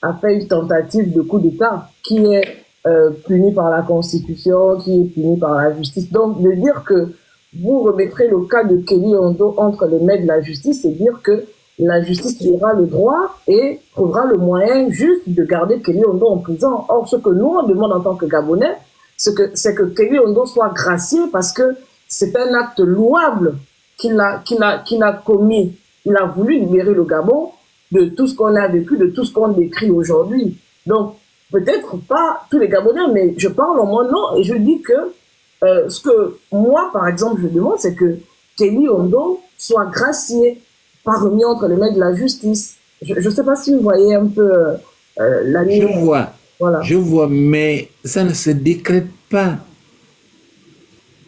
a fait une tentative de coup d'État qui est puni par la Constitution, qui est puni par la justice. Donc, de dire que vous remettrez le cas de Kelly Ondo entre les mains de la justice, c'est dire que la justice aura le droit et trouvera le moyen juste de garder Kelly Ondo en prison. Or, ce que nous, on demande en tant que Gabonais, c'est que Kelly Ondo soit gracié parce que c'est un acte louable qu'il a commis. Il a voulu libérer le Gabon de tout ce qu'on a vécu, de tout ce qu'on décrit aujourd'hui. Donc, peut-être pas tous les Gabonais, mais je parle en mon nom et je dis que ce que moi, par exemple, je demande, c'est que Kelly Ondo soit gracié, pas remis entre les mains de la justice. Je ne sais pas si vous voyez un peu la ligne. Voilà. Je vois, mais ça ne se décrète pas.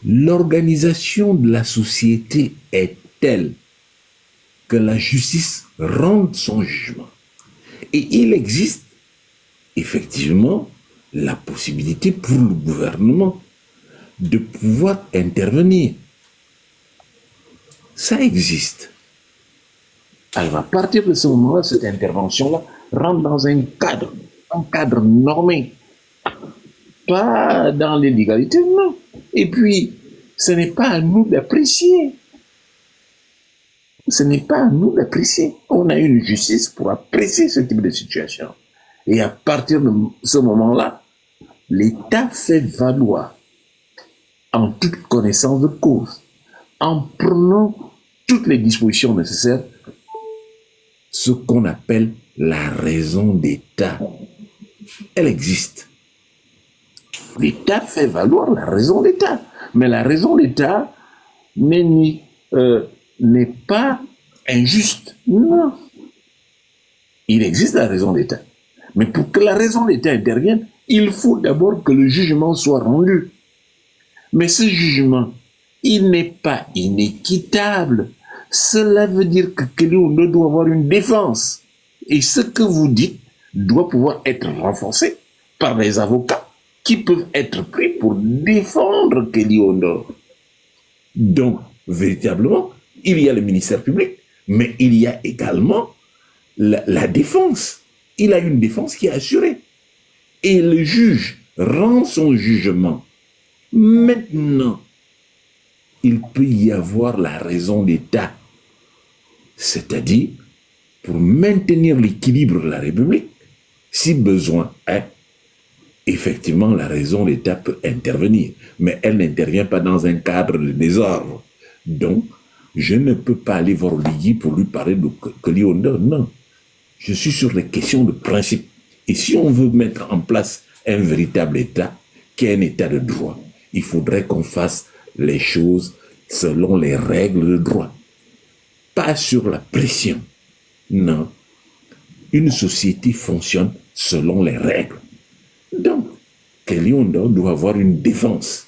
L'organisation de la société est telle que la justice rende son jugement. Et il existe effectivement la possibilité pour le gouvernement de pouvoir intervenir. Ça existe. Alors à partir de ce moment-là, cette intervention-là rentre dans un cadre normé. Pas dans l'illégalité, non. Et puis, ce n'est pas à nous d'apprécier. Ce n'est pas à nous d'apprécier. On a une justice pour apprécier ce type de situation. Et à partir de ce moment-là, l'État fait valoir, en toute connaissance de cause, en prenant toutes les dispositions nécessaires, ce qu'on appelle la raison d'État. Elle existe. L'État fait valoir la raison d'État. Mais la raison d'État n'est pas injuste. Non. Il existe la raison d'État. Mais pour que la raison d'État intervienne, il faut d'abord que le jugement soit rendu. Mais ce jugement, il n'est pas inéquitable. Cela veut dire que Kelly Ondo doit avoir une défense. Et ce que vous dites doit pouvoir être renforcé par les avocats qui peuvent être pris pour défendre Kelly Ondo. Donc, véritablement, il y a le ministère public, mais il y a également la défense. Il a une défense qui est assurée. Et le juge rend son jugement. Maintenant, il peut y avoir la raison d'État. C'est-à-dire, pour maintenir l'équilibre de la République, si besoin est, effectivement, la raison d'État peut intervenir. Mais elle n'intervient pas dans un cadre de désordre. Donc, je ne peux pas aller voir Ligui pour lui parler de Kelly Ondo. Non. Je suis sur les questions de principe. Et si on veut mettre en place un véritable État, qui est un État de droit, il faudrait qu'on fasse les choses selon les règles de droit. Pas sur la pression. Non. Une société fonctionne selon les règles. Donc, Kelly Ondo doit avoir une défense.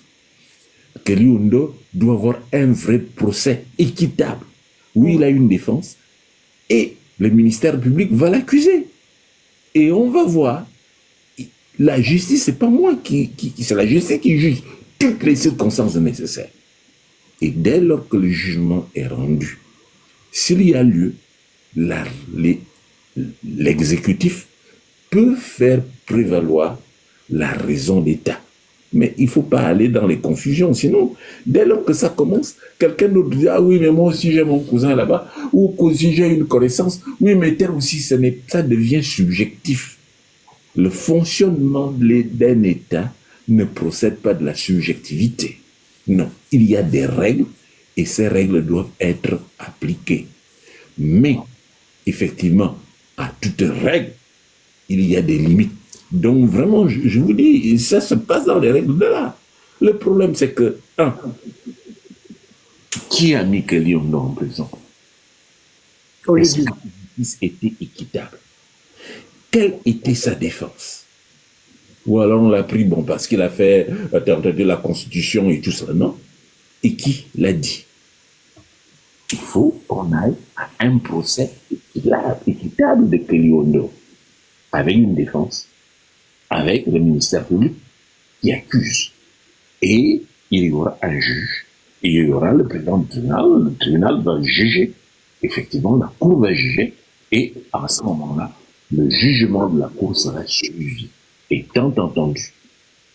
Kelly Ondo doit avoir un vrai procès équitable, où il a une défense, et le ministère public va l'accuser. Et on va voir, la justice, c'est pas moi c'est la justice qui juge toutes les circonstances nécessaires. Et dès lors que le jugement est rendu, s'il y a lieu, l'exécutif peut faire prévaloir la raison d'État. Mais il ne faut pas aller dans les confusions. Sinon, dès lors que ça commence, quelqu'un d'autre dit « Ah oui, mais moi aussi j'ai mon cousin là-bas » ou « si j'ai une connaissance, oui, mais tel aussi, ça devient subjectif. » Le fonctionnement d'un État ne procède pas de la subjectivité. Non, il y a des règles et ces règles doivent être appliquées. Mais, effectivement, à toute règle, il y a des limites. Donc vraiment, je vous dis, ça se passe dans les règles de l'art. Le problème, c'est que, qui a mis Kelly Ondo en prison? Est-ce que la justice était équitable? Quelle était sa défense? Ou alors on l'a pris, bon, parce qu'il a fait de la Constitution et tout ça, non? Et qui l'a dit? Il faut qu'on aille à un procès équitable de Kelly Ondo, avec une défense, avec le ministère public qui accuse. Et il y aura un juge, et il y aura le président du tribunal, le tribunal va juger, effectivement, la cour va juger, et à ce moment-là, le jugement de la Cour sera suivi. Étant entendu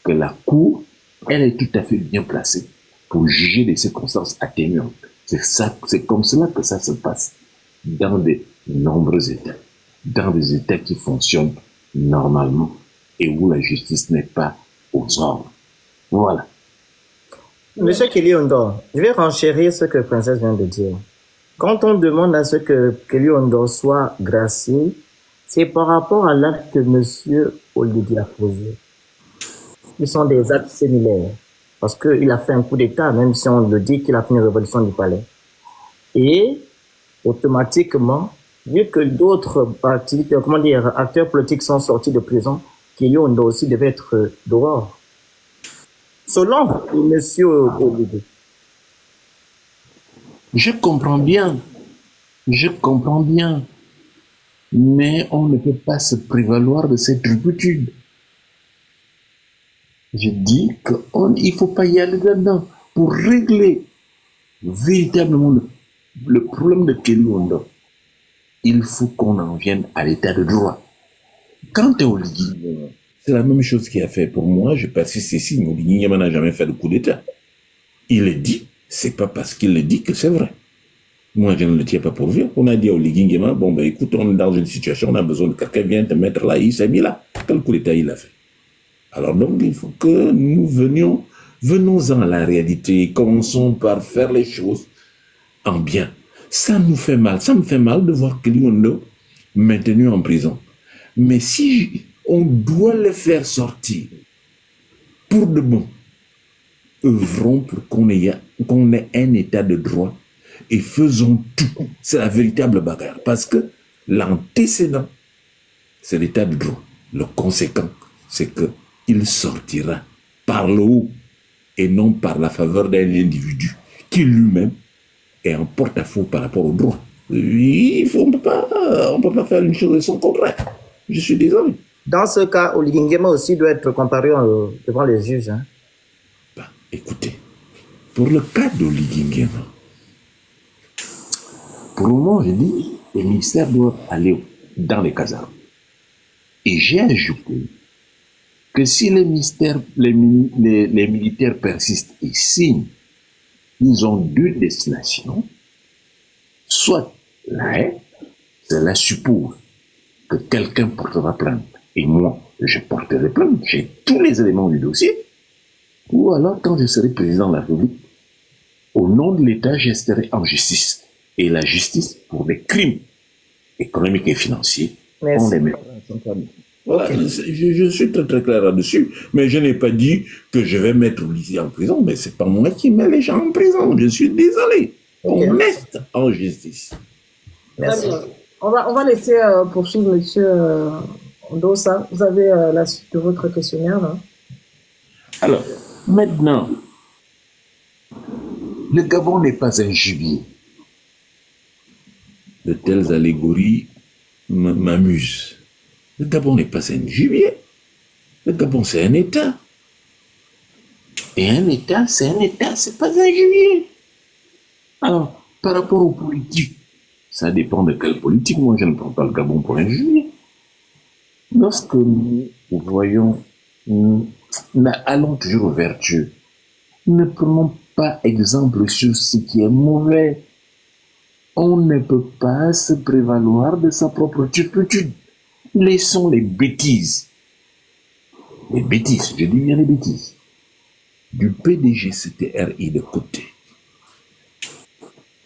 que la Cour, elle est tout à fait bien placée pour juger des circonstances atténuantes. C'est comme cela que ça se passe dans de nombreux États, dans des États qui fonctionnent normalement et où la justice n'est pas aux ordres. Voilà. Monsieur Kelly Ondor, je vais renchérir ce que Princesse vient de dire. Quand on demande à ce que Kelly Ondor soit gracié, c'est par rapport à l'acte que Monsieur Olivier a posé. Ils sont des actes similaires. Parce qu'il a fait un coup d'État, même si on le dit qu'il a fait une révolution du palais. Et, automatiquement, vu que d'autres partis, acteurs politiques sont sortis de prison, Kelly Ondor aussi devait être dehors. Selon Monsieur Olivier. Je comprends bien, mais on ne peut pas se prévaloir de cette turpitude. Je dis qu'il ne faut pas y aller là-dedans pour régler véritablement le problème de Kelly Ondor. Il faut qu'on en vienne à l'état de droit. Quant à Oligui Nguema, c'est la même chose qu'il a fait pour moi. Je persiste ici, mais Oligui Nguema n'a jamais fait de coup d'État. Il est dit, c'est pas parce qu'il le dit que c'est vrai. Moi, je ne le tiens pas pour vieux. On a dit à Oligui Nguema, bon, ben écoute, on est dans une situation, on a besoin de quelqu'un, viens te mettre là, il s'est mis là. Quel coup d'État il a fait? Alors donc, il faut que nous venons-en à la réalité, commençons par faire les choses en bien. Ça nous fait mal, ça me fait mal de voir Kelly Ondor maintenu en prison. Mais si on doit le faire sortir pour de bon, œuvrons pour qu'on ait un état de droit et faisons tout. C'est la véritable bagarre. Parce que l'antécédent, c'est l'état de droit. Le conséquent, c'est qu'il sortira par le haut et non par la faveur d'un individu qui lui-même est en porte-à-faux par rapport au droit. On ne peut pas faire une chose et son contraire. Je suis désolé. Dans ce cas, Oligui Nguema aussi doit être comparé devant les juges. Hein. Bah, écoutez, pour le cas d'Oligui Nguema, pour le moment, je dis, les ministères doivent aller dans les casernes. Et j'ai ajouté que si les militaires persistent et signent, ils ont deux destinations, soit la haie, cela suppose que quelqu'un portera plainte, et moi, je porterai plainte, j'ai tous les éléments du dossier, ou alors quand je serai président de la République, au nom de l'État, j'esterai en justice. Et la justice, pour des crimes économiques et financiers, on les met. Voilà, je suis très très clair là-dessus, mais je n'ai pas dit que je vais mettre Oligui en prison, mais c'est pas moi qui mets les gens en prison, je suis désolé. On met en justice. Merci. On va laisser poursuivre monsieur Ondosa. Vous avez la suite de votre questionnaire là. Alors, maintenant, le Gabon n'est pas un gibier. De telles allégories m'amusent. Le Gabon n'est pas un gibier. Le Gabon, c'est un État. Et un État, c'est pas un gibier. Alors, par rapport aux politiques, ça dépend de quelle politique. Moi, je ne prends pas le Gabon pour un gibier. Lorsque nous voyons, allons toujours vers Dieu. Ne prenons pas exemple sur ce qui est mauvais. On ne peut pas se prévaloir de sa propre turpitude. Laissons les bêtises. Les bêtises, je dis bien les bêtises. Du PDG CTRI de côté.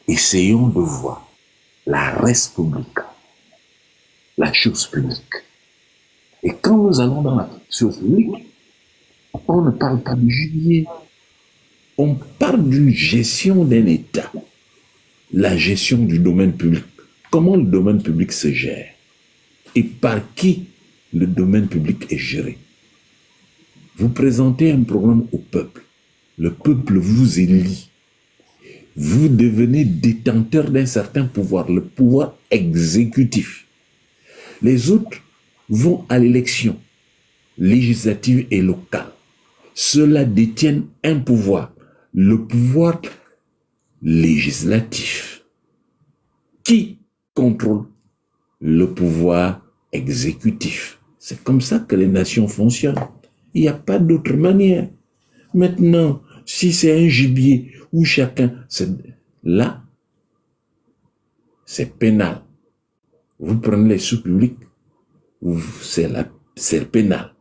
Essayons de voir la res publica, la chose publique. Et quand nous allons dans la chose publique, on ne parle pas du gibier. On parle d'une gestion d'un État. La gestion du domaine public. Comment le domaine public se gère? Et par qui le domaine public est géré? Vous présentez un problème au peuple. Le peuple vous élit. Vous devenez détenteur d'un certain pouvoir, le pouvoir exécutif. Les autres vont à l'élection législative et locale. Ceux-là détiennent un pouvoir, le pouvoir législatif. Qui contrôle le pouvoir exécutif. C'est comme ça que les nations fonctionnent. Il n'y a pas d'autre manière. Maintenant, si c'est un gibier où chacun... Là, c'est pénal. Vous prenez les sous publics, c'est pénal.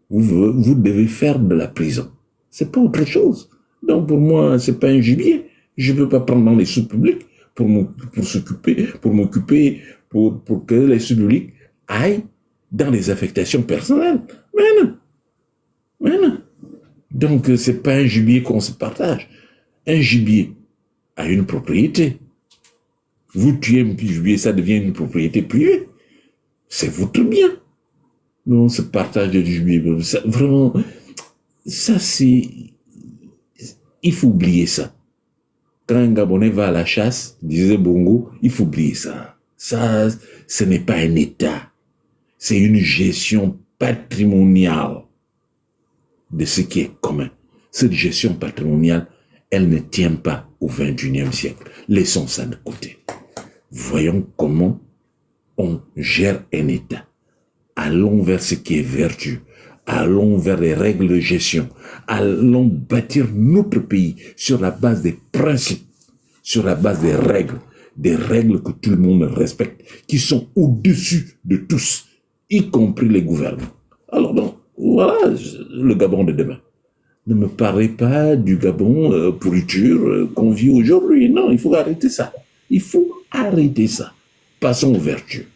Vous devez faire de la prison. C'est pas autre chose. Donc pour moi, c'est pas un gibier. Je ne peux pas prendre dans les sous publics pour m'occuper, pour que les sous publics aillent dans les affectations personnelles. Mais non. Mais non. Donc c'est pas un gibier qu'on se partage. Un gibier a une propriété. Vous tuez un gibier, ça devient une propriété privée. C'est votre bien. Non, ce partage de gibier, ça, vraiment, ça c'est... Il faut oublier ça. Quand un Gabonais va à la chasse, disait Bongo, il faut oublier ça. Ça, ce n'est pas un État. C'est une gestion patrimoniale de ce qui est commun. Cette gestion patrimoniale, elle ne tient pas au XXIe siècle. Laissons ça de côté. Voyons comment on gère un État. Allons vers ce qui est vertu. Allons vers les règles de gestion. Allons bâtir notre pays sur la base des principes, sur la base des règles que tout le monde respecte, qui sont au-dessus de tous, y compris les gouvernants. Alors donc, voilà le Gabon de demain. Ne me parlez pas du Gabon pourriture qu'on vit aujourd'hui. Non, il faut arrêter ça. Il faut arrêter ça. Passons aux vertus.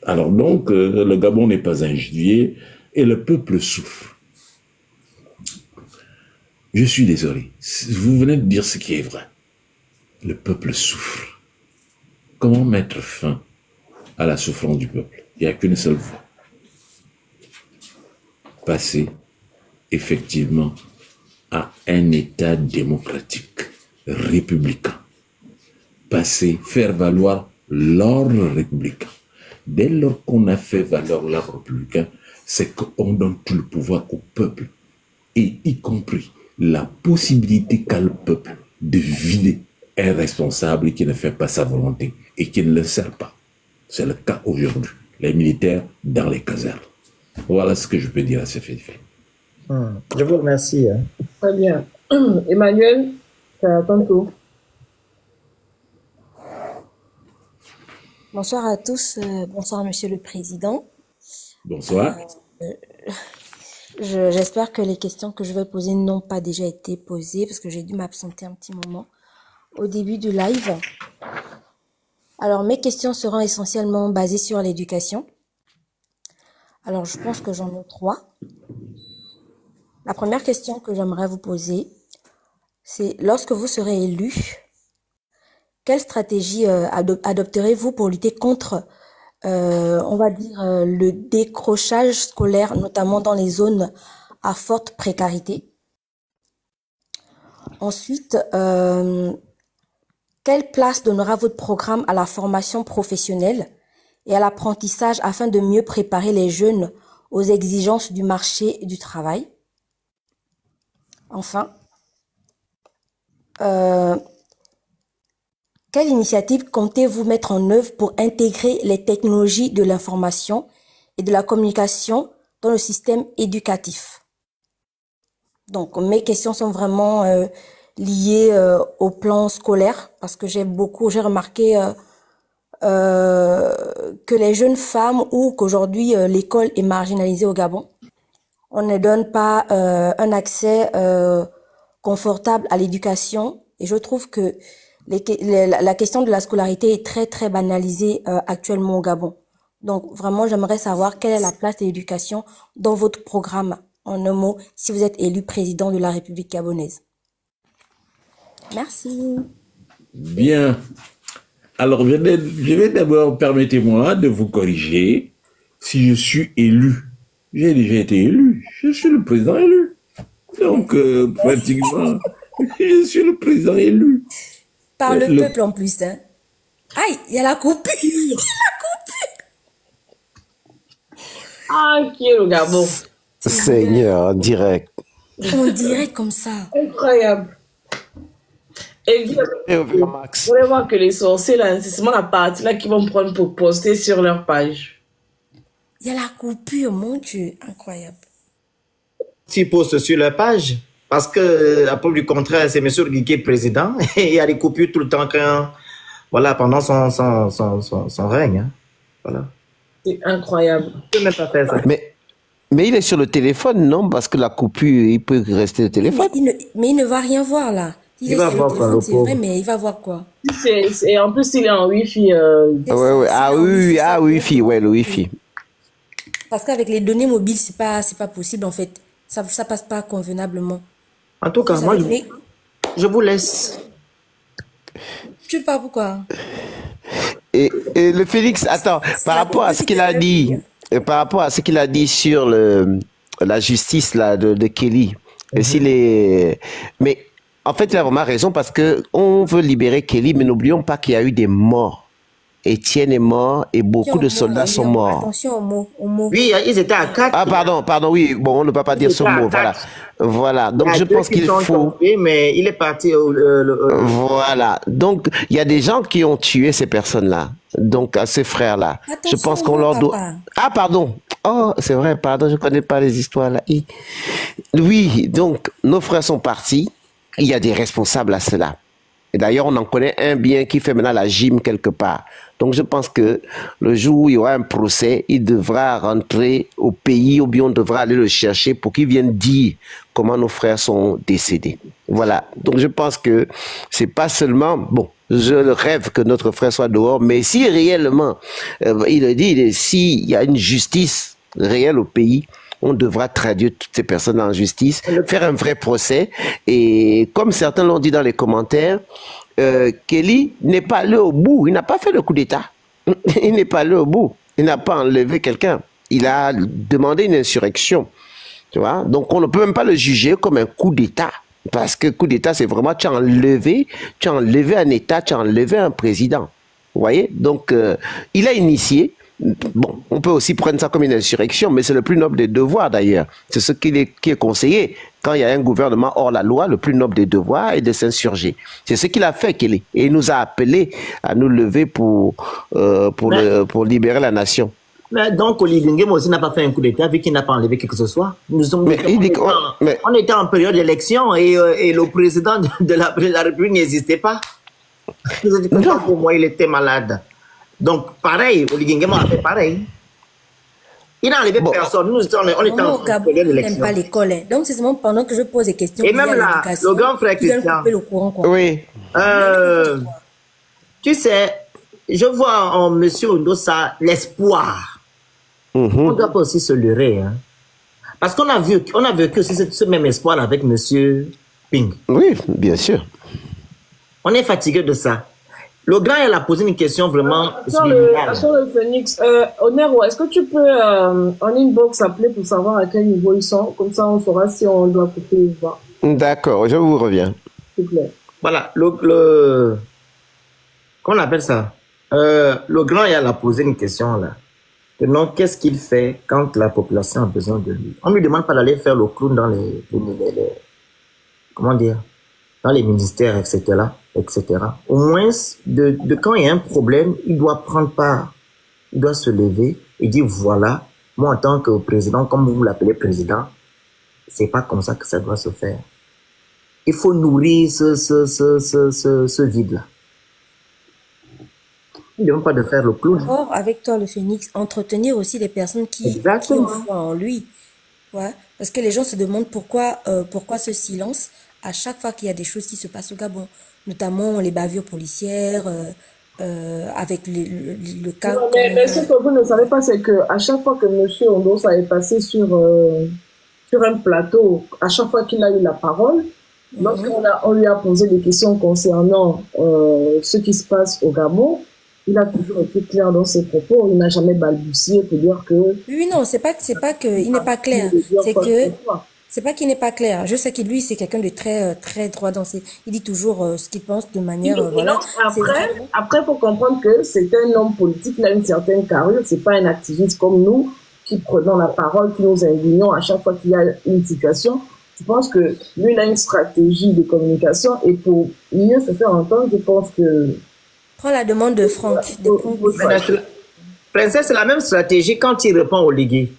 Alors donc, le Gabon n'est pas un gibier et le peuple souffre. Je suis désolé. Vous venez de dire ce qui est vrai. Le peuple souffre. Comment mettre fin à la souffrance du peuple? Il n'y a qu'une seule voie. Passer effectivement à un État démocratique, républicain. Passer, faire valoir l'ordre républicain. Dès lors qu'on a fait valoir l'ordre républicain, c'est qu'on donne tout le pouvoir au peuple, et y compris la possibilité qu'a le peuple de vider un responsable qui ne fait pas sa volonté et qui ne le sert pas. C'est le cas aujourd'hui. Les militaires dans les casernes. Voilà ce que je peux dire à ce fait. Je vous remercie. Très bien. Emmanuel, c'est à ton tour. Bonsoir à tous, bonsoir Monsieur le Président. Bonsoir. J'espère que les questions que je vais poser n'ont pas déjà été posées parce que j'ai dû m'absenter un petit moment au début du live. Alors mes questions seront essentiellement basées sur l'éducation. Alors je pense que j'en ai 3. La première question que j'aimerais vous poser, c'est lorsque vous serez élu, quelle stratégie adopterez-vous pour lutter contre, on va dire, le décrochage scolaire, notamment dans les zones à forte précarité? Ensuite, quelle place donnera votre programme à la formation professionnelle et à l'apprentissage afin de mieux préparer les jeunes aux exigences du marché du travail? Enfin, quelle initiative comptez-vous mettre en œuvre pour intégrer les technologies de l'information et de la communication dans le système éducatif? Donc, mes questions sont vraiment liées au plan scolaire parce que j'ai remarqué que les jeunes femmes ou qu'aujourd'hui l'école est marginalisée au Gabon. On ne donne pas un accès confortable à l'éducation et je trouve que la question de la scolarité est très très banalisée actuellement au Gabon. Donc vraiment j'aimerais savoir quelle est la place de l'éducation dans votre programme, en un mot, si vous êtes élu président de la République gabonaise. Merci. Bien. Alors je vais d'abord, permettez-moi de vous corriger. Si je suis élu, j'ai déjà été élu, je suis le président élu. Donc pratiquement, je suis le président élu. Par le peuple en plus, hein. Aïe, il y a la coupure. Il y a la coupure. Ah, qui est le Gabon? Seigneur, direct. On dirait comme ça. Incroyable. Et bien, vous allez voir que les sorciers, là, c'est seulement la partie là qu'ils vont prendre pour poster sur leur page. Il y a la coupure, mon Dieu, incroyable. S'ils postent sur leur page, parce que, à preuve du contraire, c'est M. Guy qui est président, et il y a des coupures tout le temps voilà, pendant son règne. Hein. Voilà. C'est incroyable. Je ne peux même pas faire ça. Mais il est sur le téléphone, non? Parce que la coupure, il peut rester au téléphone. Mais il ne va rien voir, là. Il va voir quoi, c'est vrai, mais il va voir quoi? En plus, il est en Wi-Fi. Ouais. Ah oui, Wi-Fi, ouais, le Wi-Fi. Parce qu'avec les données mobiles, c'est pas possible, en fait. Ça passe pas convenablement. En tout cas, moi, je vous laisse. Tu parles pourquoi? Et le Félix, attends, par rapport à ce qu'il a dit, sur la justice là, de Kelly, et s'il est... Mais en fait, il a vraiment raison parce qu'on veut libérer Kelly, mais n'oublions pas qu'il y a eu des morts. Étienne est mort et beaucoup de soldats sont morts. Attention aux mots. Oui, ils étaient à 4. Ah, pardon, oui, bon, on ne peut pas dire ce mot, voilà. Donc, je pense qu'il faut... Tombés, mais il est parti... Voilà. Donc, il y a des gens qui ont tué ces personnes-là. Donc, à ces frères-là. Je pense qu'on leur doit... Ah, pardon. Oh, c'est vrai, pardon, je ne connais pas les histoires là. Oui, donc, nos frères sont partis. Il y a des responsables à cela. Et d'ailleurs, on en connaît un bien qui fait maintenant la gym quelque part. Donc, je pense que le jour où il y aura un procès, il devra rentrer au pays ou bien on devra aller le chercher pour qu'il vienne dire comment nos frères sont décédés. Voilà. Donc, je pense que c'est pas seulement, bon, je rêve que notre frère soit dehors, mais si réellement, il le dit, s'il y a une justice réelle au pays, on devra traduire toutes ces personnes en justice, faire un vrai procès. Et comme certains l'ont dit dans les commentaires, Kelly n'est pas allé au bout. Il n'a pas fait le coup d'État. Il n'est pas allé au bout. Il n'a pas enlevé quelqu'un. Il a demandé une insurrection. Tu vois? Donc, on ne peut même pas le juger comme un coup d'État. Parce que coup d'État, c'est vraiment, tu as enlevé un État, tu as enlevé un président. Vous voyez? Donc, il a initié. Bon, on peut aussi prendre ça comme une insurrection, mais c'est le plus noble des devoirs d'ailleurs. C'est ce qui est conseillé quand il y a un gouvernement hors la loi. Le plus noble des devoirs est de s'insurger. C'est ce qu'il a fait, Kelly, et il nous a appelés à nous lever pour libérer la nation. Mais donc, Olivier Nguema aussi n'a pas fait un coup d'État vu qu'il n'a pas enlevé quelque que ce soit. On était en période d'élection et le président de la République n'existait pas. Pour moi, il était malade. Donc, pareil, Olivier Nguema a fait pareil. Il n'a enlevé personne. Nous, on était en période d'élection. Il n'aime pas l'école. Donc, c'est seulement pendant que je pose des questions. Et même là, le grand frère Christian. Oui. Tu sais, je vois en M. Ondossa l'espoir. On ne doit pas aussi se leurrer. Hein. Parce qu'on a vécu ce même espoir avec M. Ping. Oui, bien sûr. On est fatigué de ça. Le grand, il a posé une question vraiment sur le Phoenix, Onero, est-ce que tu peux en inbox appeler pour savoir à quel niveau ils sont? Comme ça, on saura si on doit couper ou pas. D'accord, je vous reviens. S'il vous plaît. Voilà, comment on appelle ça? Le grand, il a posé une question là. Non, qu'est-ce qu'il fait quand la population a besoin de lui? On ne lui demande pas d'aller faire le clown dans comment dire? Dans les ministères, etc. Au moins, de quand il y a un problème, il doit prendre part. Il doit se lever et dire, voilà, moi en tant que président, comme vous l'appelez président, c'est pas comme ça que ça doit se faire. Il faut nourrir ce vide-là. Il ne demande pas de faire le clown. Or, avec toi, le Phoenix, entretenir aussi les personnes qui ont foi en lui. Ouais. Parce que les gens se demandent pourquoi ce silence à chaque fois qu'il y a des choses qui se passent au Gabon, notamment les bavures policières, avec le cas... Non, mais ce que vous ne savez pas, c'est qu'à chaque fois que M. Ondossa est passé sur un plateau, à chaque fois qu'il a eu la parole, lorsqu'on lui a posé des questions concernant ce qui se passe au Gabon, il a toujours été clair dans ses propos, il n'a jamais balbutié pour dire que... Oui, non, c'est pas qu'il n'est pas clair, c'est pas qu'il n'est pas clair. Je sais que lui, c'est quelqu'un de très, très droit dans ses... Il dit toujours ce qu'il pense de manière... voilà. Après, faut comprendre que c'est un homme politique, il a une certaine carrure, c'est pas un activiste comme nous, qui prenons la parole, qui nous indignons à chaque fois qu'il y a une situation. Je pense que lui, il a une stratégie de communication et pour mieux se faire entendre, je pense que... Prends la demande de Franck. Princesse, c'est la même stratégie quand il répond au Ligui.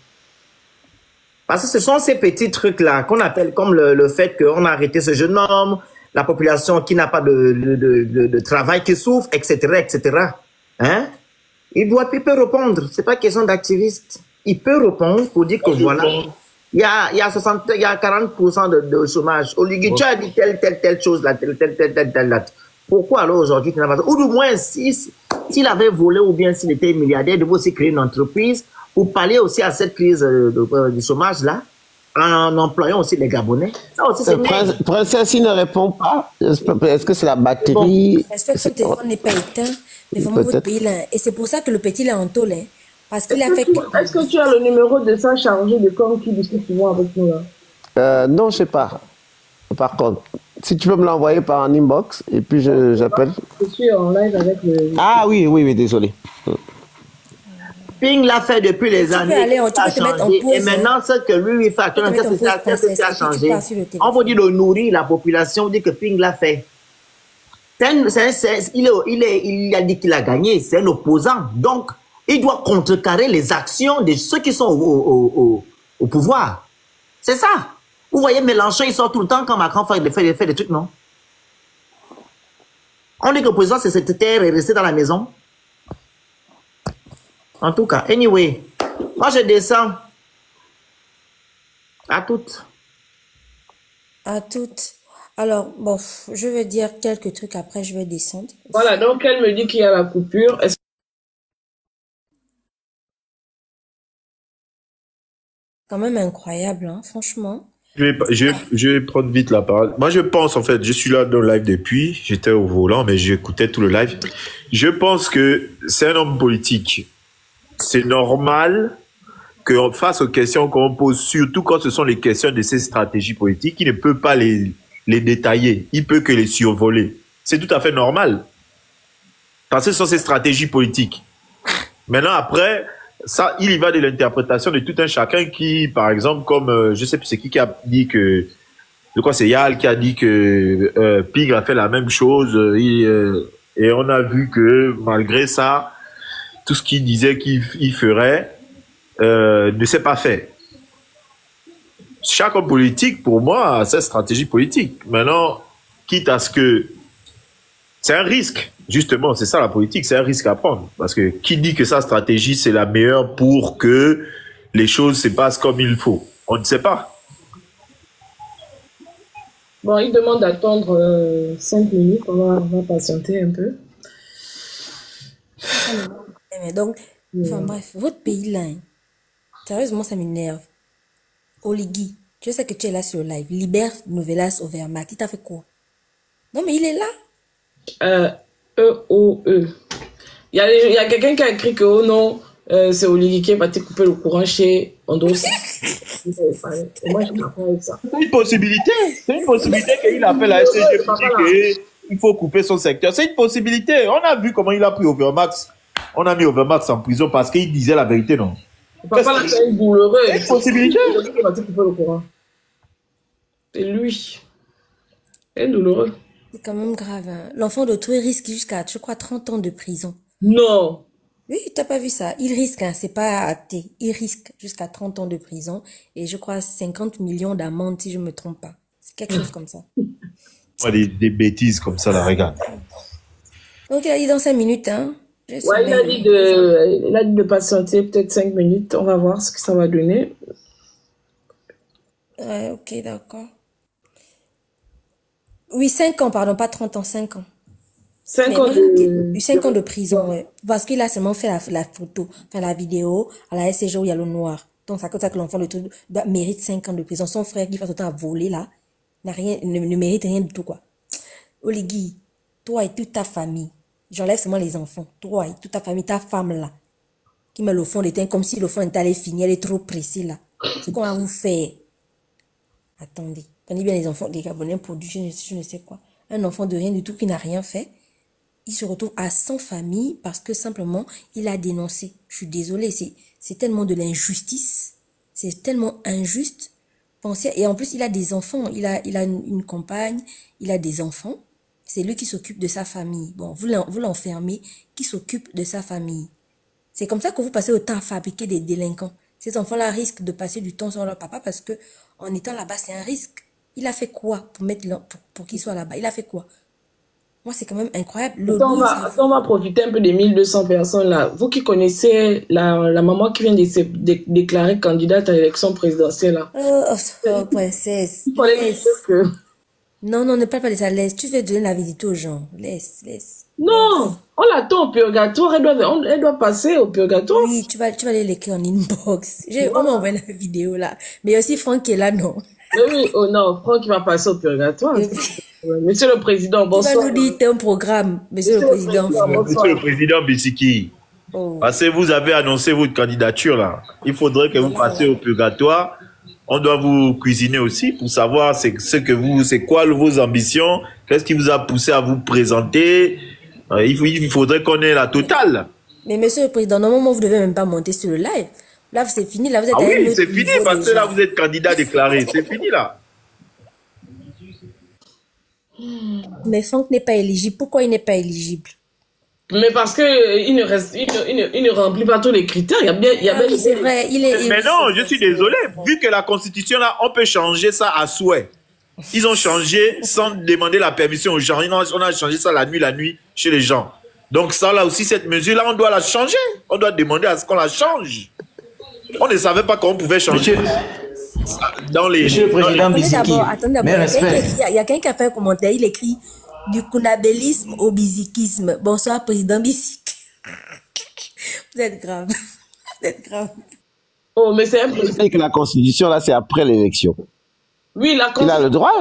Parce que ce sont ces petits trucs-là qu'on appelle comme le fait qu'on a arrêté ce jeune homme, la population qui n'a pas de travail, qui souffre, etc., etc. Hein? Il peut répondre. C'est pas question d'activiste. Il peut répondre pour dire que voilà, il y a 40% de chômage. Oligui, tu as dit telle chose là, telle. Pourquoi alors aujourd'hui tu n'as pas... Ou du moins, s'il avait volé ou bien s'il était milliardaire, il devait aussi créer une entreprise pour pallier aussi à cette crise du chômage là, en employant aussi les Gabonais. Ça aussi, Princesse, il ne répond pas. Est-ce que c'est la batterie? J'espère que son téléphone n'est pas éteint. Mais vraiment, votre pays là. Et c'est pour ça que le petit là en tôle. Hein, parce qu'il a fait. Est-ce que tu as le numéro de ça chargé de com qui discute souvent avec nous là? Non, je sais pas. Par contre, si tu peux me l'envoyer par un inbox et puis j'appelle. Je suis en live avec le. Ah oui, désolé. Ping l'a fait depuis les années. Tu peux te mettre en pause, et maintenant, ce que lui fait, qu'est-ce qui a changé? On vous dit de nourrir la population, on dit que Ping l'a fait. Il a dit qu'il a gagné, c'est un opposant. Donc, il doit contrecarrer les actions de ceux qui sont au pouvoir. C'est ça. Vous voyez, Mélenchon, il sort tout le temps quand Macron fait des trucs, non? On dit que l'opposant, c'est cette terre et rester dans la maison. En tout cas, anyway, moi je descends. À toutes. À toutes. Alors, bon, je vais dire quelques trucs, après je vais descendre. Voilà, donc elle me dit qu'il y a la coupure. Quand même incroyable, hein, franchement. Je vais prendre vite la parole. Moi, je pense, en fait, je suis là dans le live depuis, j'étais au volant, mais j'écoutais tout le live. Je pense que c'est un homme politique. C'est normal que face aux questions qu'on pose, surtout quand ce sont les questions de ses stratégies politiques, il ne peut pas les détailler. Il peut que les survoler. C'est tout à fait normal. Parce que ce sont ses stratégies politiques. Maintenant, après, ça, il y va de l'interprétation de tout un chacun qui, par exemple, comme, je sais plus c'est qui a dit que, je crois que c'est Yal qui a dit que Ping a fait la même chose, et on a vu que, malgré ça, tout ce qu'il disait qu'il ferait ne s'est pas fait. Chaque homme politique, pour moi, a sa stratégie politique. Maintenant, quitte à ce que... C'est un risque, justement, c'est ça la politique, c'est un risque à prendre. Parce que qui dit que sa stratégie, c'est la meilleure pour que les choses se passent comme il faut? On ne sait pas. Bon, il demande d'attendre 5 minutes, on va patienter un peu. Donc, enfin bref, votre pays là, hein, sérieusement, ça m'énerve. Oligui, je sais que tu es là sur le live. Libère Novelas Overmax. Il t'a fait quoi? Non, mais il est là. E-O-E. Il y a quelqu'un qui a écrit que, oh non, c'est Oligui qui est parti couper le courant chez Ondos. Moi, je comprends avec ça. C'est une possibilité. C'est une possibilité qu'il appelle la SCG pour dire qu'il faut couper son secteur. C'est une possibilité. On a vu comment il a pris Overmax. On a mis Overmax en prison parce qu'il disait la vérité, non? Papa, c'est douloureux. C'est une possibilité. C'est lui. C'est douloureux. C'est quand même grave. Hein. L'enfant d'autrui risque jusqu'à, je crois, 30 ans de prison. Non. Oui, t'as pas vu ça. Il risque, hein, c'est pas acté. Il risque jusqu'à 30 ans de prison et je crois 50 millions d'amende si je me trompe pas. C'est quelque chose comme ça. Des bêtises comme ça, la regarde. Donc il a dit dans 5 minutes, hein. Ouais, il a dit de patienter peut-être 5 minutes. On va voir ce que ça va donner. Ouais, ok, d'accord. Oui, 5 ans, pardon, pas 30 ans, 5 ans. 5 ans de... 5 ans de prison, ouais. Parce qu'il a seulement fait la photo, enfin la vidéo à la SCG où il y a le noir. Donc, c'est comme ça que l'enfant mérite 5 ans de prison. Son frère qui passe autant à voler, là, ne mérite rien du tout, quoi. Oligui, toi et toute ta famille, j'enlève seulement les enfants, toi et toute ta famille, ta femme, là, qui met le fond de teint comme si le fond était allé finir, elle est trop pressée, là. Ce qu'on va vous faire. Attendez. Prenez bien les enfants des Gabonais pour je ne sais quoi. Un enfant de rien du tout qui n'a rien fait. Il se retrouve à 100 familles parce que simplement, il a dénoncé. Je suis désolée, c'est tellement de l'injustice. C'est tellement injuste. Pensez, et en plus, il a des enfants. Il a une compagne, il a des enfants. C'est lui qui s'occupe de sa famille. Bon, vous l'enfermez, qui s'occupe de sa famille. C'est comme ça que vous passez le temps à fabriquer des délinquants. Ces enfants-là risquent de passer du temps sans leur papa parce que en étant là-bas, c'est un risque. Il a fait quoi pour qu'il soit là-bas? Il a fait quoi? Moi, c'est quand même incroyable. On va profiter un peu des 1200 personnes là. Vous qui connaissez la maman qui vient de se déclarer candidate à l'élection présidentielle là. Oh, princesse. Il fallait dire que... Non, ne parle pas de ça. Laisse. Tu veux donner la visite aux gens. Laisse. Non, on l'attend au purgatoire. Elle doit passer au purgatoire. Oui, tu vas aller l'écrire en inbox. On m'a envoyé la vidéo là. Mais il y a aussi Franck qui est là, non? Mais oui, oh non, Franck va passer au purgatoire. Monsieur le Président, bonsoir. Tu vas nous dire un programme, Monsieur le Président. Monsieur le Président Bissiki, parce que vous avez annoncé votre candidature là. Il faudrait que vous passiez au purgatoire. On doit vous cuisiner aussi pour savoir c'est quoi vos ambitions, qu'est-ce qui vous a poussé à vous présenter. Il faudrait qu'on ait la totale. Mais Monsieur le Président, normalement vous devez même pas monter sur le live. Là c'est fini, là vous êtes à oui, c'est fini parce que là vous êtes candidat déclaré, c'est fini là. Mais Franck n'est pas éligible. Pourquoi il n'est pas éligible? Mais parce que il ne remplit pas tous les critères. C'est vrai, Mais non, je suis désolé. Vu que la Constitution là, on peut changer ça à souhait. Ils ont changé sans demander la permission aux gens. On a changé ça la nuit chez les gens. Donc ça là aussi, cette mesure là, on doit la changer. On doit demander à ce qu'on la change. On ne savait pas qu'on pouvait changer. Monsieur le Président Bissiki, mais respect. Il y a quelqu'un qui a fait un commentaire, il écrit du kunabélisme au bisikisme. Bonsoir, Président Bissiki. Vous êtes grave. Oh, mais c'est un peu... C'est que la Constitution, là, c'est après l'élection. Oui, il a le droit.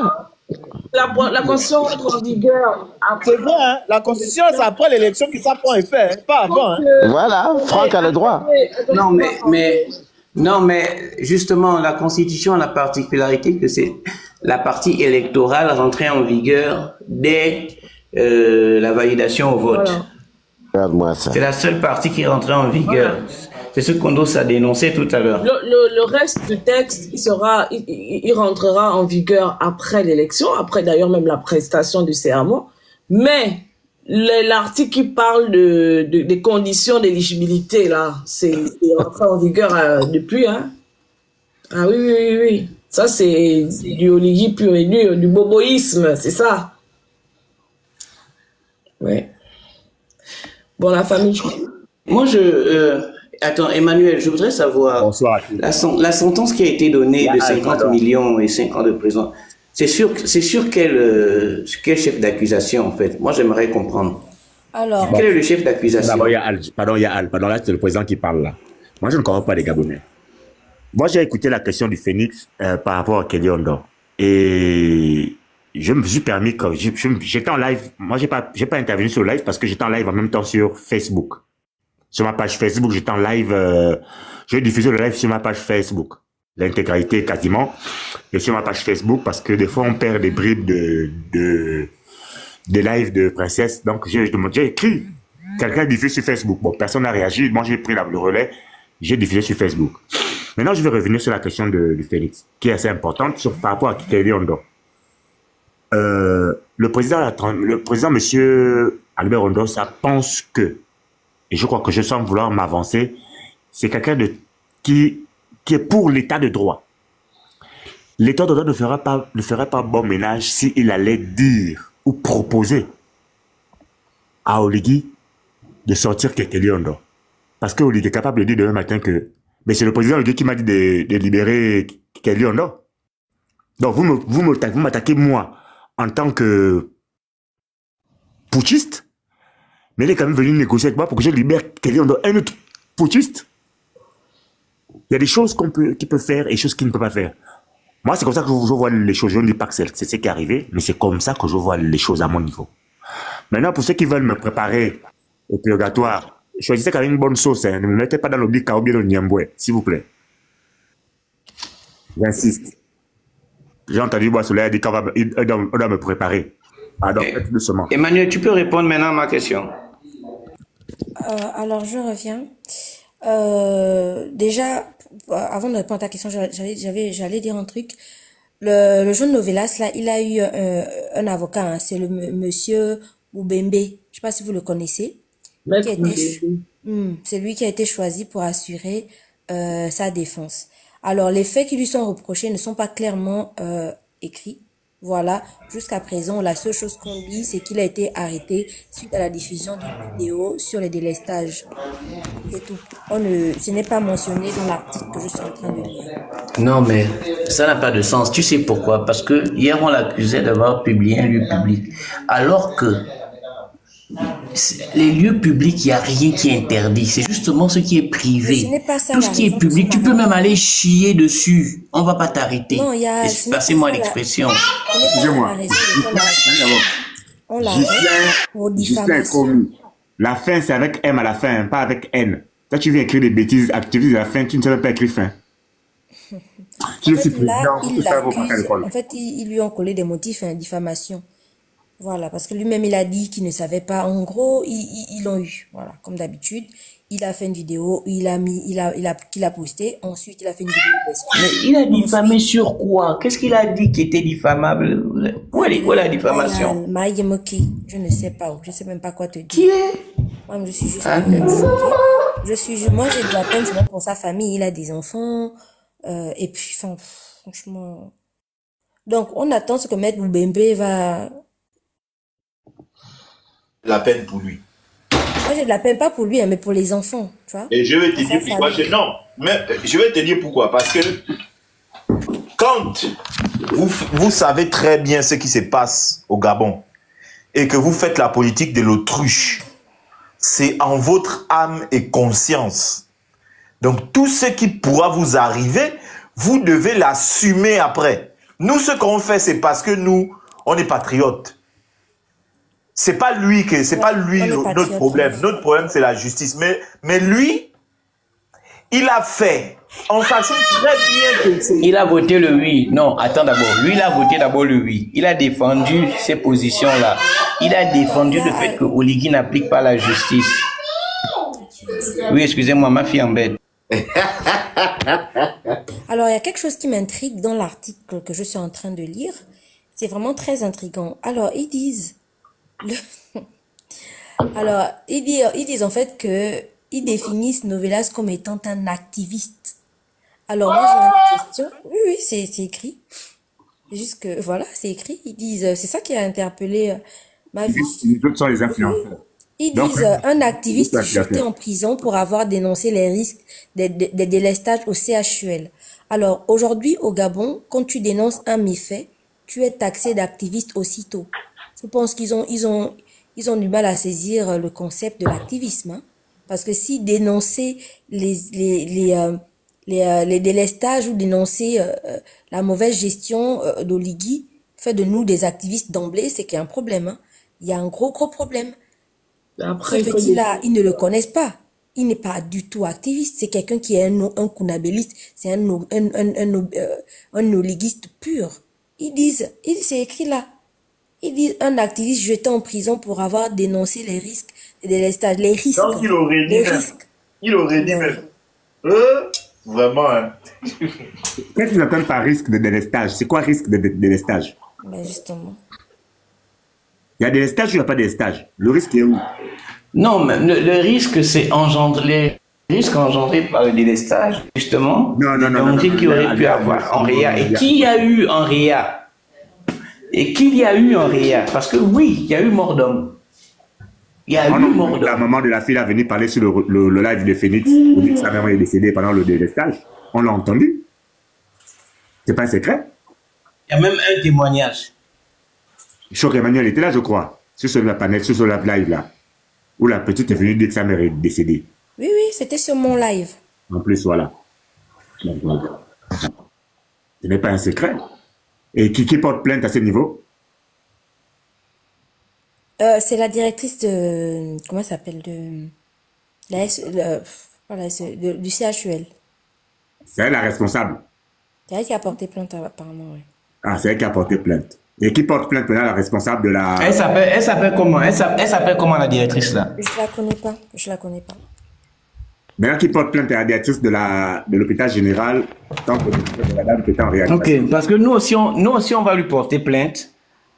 La Constitution entre en vigueur. C'est vrai, hein? La Constitution, c'est après l'élection que ça prend effet, hein? Pas avant. Hein? Voilà, Franck a le droit. Non, mais justement, la Constitution a la particularité que c'est la partie électorale rentrée en vigueur dès la validation au vote. Voilà. Regarde-moi ça. C'est la seule partie qui est rentrée en vigueur. Voilà. C'est ce qu'on doit dénoncer tout à l'heure. Le reste du texte, il rentrera en vigueur après l'élection, après d'ailleurs même la prestation du serment. Mais l'article qui parle des conditions d'éligibilité, là, c'est rentré en vigueur depuis, hein. Ah oui. Ça, c'est du olivier pur et dur, du boboïsme, c'est ça. Ouais. Bon, la famille... Moi, attends, Emmanuel, je voudrais savoir... Bonsoir. La sentence qui a été donnée de 50 millions et 5 ans de prison, c'est sur quel chef d'accusation, en fait? Moi, j'aimerais comprendre. Alors... Quel est le chef d'accusation? D'abord, il y a Al. Pardon, là, c'est le président qui parle là. Moi, je ne comprends pas les Gabonais. Moi, j'ai écouté la question du Phénix par rapport à Kelly Ondor. Et je me suis permis, quand j'étais en live, moi, j'ai pas intervenu sur le live parce que j'étais en live en même temps sur Facebook. Sur ma page Facebook, j'étais en live, j'ai diffusé le live sur ma page Facebook. L'intégralité quasiment. Et sur ma page Facebook parce que des fois, on perd des bribes des lives de princesse. Donc, j'ai écrit. Quelqu'un diffuse sur Facebook. Bon, personne n'a réagi. Moi, j'ai pris le relais. J'ai diffusé sur Facebook. Maintenant, je vais revenir sur la question du Félix, qui est assez importante par rapport à Kelly Ondor. Le président, monsieur Albert Ondor, ça pense que, et je crois que je sens vouloir m'avancer, c'est quelqu'un qui est pour l'état de droit. L'état de droit ne ferait pas bon ménage s'il allait dire ou proposer à Oligui de sortir Kelly Ondor. Parce que Oligui est capable de dire demain matin que mais c'est le président Oligui qui m'a dit de libérer Kelly Ondor. Donc vous m'attaquez moi en tant que putschiste, mais il est quand même venu négocier avec moi pour que je libère Kelly Ondor, un autre putschiste. Il y a des choses qu'il peut faire et des choses qu'il ne peut pas faire. Moi, c'est comme ça que je vois les choses. Je ne dis pas que c'est ce qui est arrivé, mais c'est comme ça que je vois les choses à mon niveau. Maintenant, pour ceux qui veulent me préparer au purgatoire, choisissez quand même une bonne sauce. Hein. Ne me mettez pas dans l'oubli ou bien le niamboué, s'il vous plaît. J'insiste. J'ai entendu Boissolet a dit qu'on doit me préparer. Pardon, faites doucement. Emmanuel, tu peux répondre maintenant à ma question. Alors, je reviens. Déjà, avant de répondre à ta question, j'allais dire un truc. Le jeune Novelas, là, il a eu un avocat, hein, c'est le monsieur Boubembe. Je sais pas si vous le connaissez. C'est lui qui a été choisi pour assurer sa défense. Alors, les faits qui lui sont reprochés ne sont pas clairement écrits. Voilà, jusqu'à présent, la seule chose qu'on dit, c'est qu'il a été arrêté suite à la diffusion d'une vidéo sur les délestages. C'est tout. Ce n'est pas mentionné dans l'article que je suis en train de lire. Non, mais ça n'a pas de sens. Tu sais pourquoi? Parce que hier, on l'accusait d'avoir publié un lieu public. Alors que les lieux publics, il n'y a rien qui est interdit. C'est justement ce qui est privé. Ce n'est pas ça, tout ce qui est public, tu peux même aller chier dessus. On ne va pas t'arrêter. Non, passez-moi l'expression. Excusez-moi. On l'arrête pour diffamation. La fin, c'est avec M à la fin, pas avec N. Toi, tu viens écrire des bêtises, activiser la fin, tu ne savais pas écrire fin. En fait, ils lui ont collé des motifs, diffamation. Voilà, parce que lui-même, il a dit qu'il ne savait pas. En gros, ils l'ont eu. Voilà, comme d'habitude. Il a fait une vidéo, qu'il a posté. Ensuite, il a fait une vidéo. Mais il a diffamé sur quoi? Qu'est-ce qu'il a dit qui était diffamable? Où est la diffamation? Maïe Moki, je ne sais pas. Je ne sais même pas quoi te dire. Qui est? Moi, je suis juste... Moi, j'ai de la peine pour sa famille. Il a des enfants. Et puis, franchement... Donc, on attend ce que Maître Boubembe va... La peine pour lui. Moi, j'ai de la peine pas pour lui, mais pour les enfants, tu vois. Et je vais te dire pourquoi. Non, mais je vais te dire pourquoi. Parce que quand vous savez très bien ce qui se passe au Gabon et que vous faites la politique de l'autruche, c'est en votre âme et conscience. Donc, tout ce qui pourra vous arriver, vous devez l'assumer après. Nous, ce qu'on fait, c'est parce que nous, on est patriotes. C'est pas lui notre problème. Notre problème, c'est la justice. Mais lui, il a fait, en sachant très bien que c'est... Il a voté le oui. Non, attends d'abord. Lui, il a voté d'abord le oui. Il a défendu ces positions-là. Il a défendu le fait que Oligui n'applique pas la justice. Oui, excusez-moi, ma fille embête. Alors, il y a quelque chose qui m'intrigue dans l'article que je suis en train de lire. C'est vraiment très intriguant. Alors, ils disent... Alors, ils disent en fait que ils définissent Novelas comme étant un activiste. Alors, moi, j'ai une question. Oui, c'est écrit. C'est juste que, voilà, c'est écrit. Ils disent, c'est ça qui a interpellé ma vie. Les autres sont les influenceurs. Ils disent, un activiste jeté en prison pour avoir dénoncé les risques des délestages au CHUL. Alors, aujourd'hui, au Gabon, quand tu dénonces un méfait, tu es taxé d'activiste aussitôt. Je pense qu'ils ont du mal à saisir le concept de l'activisme, hein, parce que si dénoncer les délestages ou dénoncer la mauvaise gestion d'Oligui fait de nous des activistes d'emblée, c'est qu'il y a un problème. Hein. Il y a un gros problème. Après, ce petit-là, ils ne le connaissent pas. Il n'est pas du tout activiste. C'est quelqu'un qui est un kounabéliste. C'est un oliguiste pur. Ils disent, c'est écrit là. Ils disent un activiste jeté en prison pour avoir dénoncé les risques des délestages. Les risques. Donc il aurait dit même. Il aurait dit même. Vraiment. Hein. Qu'est-ce qu'ils entendent par risque de délestage? C'est quoi risque de délestage? Ben justement. Il y a des délestages ou il n'y a pas de délestage? Le risque est où? Non, mais le risque, c'est engendré. Les risques engendrés par le délestage, justement. Non. Qui aurait pu avoir en réa. Et qui y a eu en réa? Et qu'il y a eu en réa? Parce que oui, il y a eu mort d'homme. Il y a eu mort d'homme. La maman de la fille est venue parler sur le live de Phoenix, où dit que sa mère est décédée pendant le délestage. On l'a entendu. C'est pas un secret. Il y a même un témoignage. Choc Emmanuel était là, je crois, sur ce panel, sur ce live là, où la petite est venue dire que sa mère est décédée. Oui, c'était sur mon live. En plus, voilà. Donc, voilà. Ce n'est pas un secret. Et qui porte plainte à ce niveau? C'est la directrice de... Comment ça s'appelle? Du CHUL. C'est elle la responsable. C'est elle qui a porté plainte, apparemment, oui. Ah, c'est elle qui a porté plainte. Et qui porte plainte maintenant, la responsable de la... Elle s'appelle comment? Elle s'appelle comment, la directrice, là? Je la connais pas. Maintenant, qui porte plainte à la directrice de l'hôpital général, tant que la dame qui était en réanimation. Ok, parce que nous aussi, on va lui porter plainte.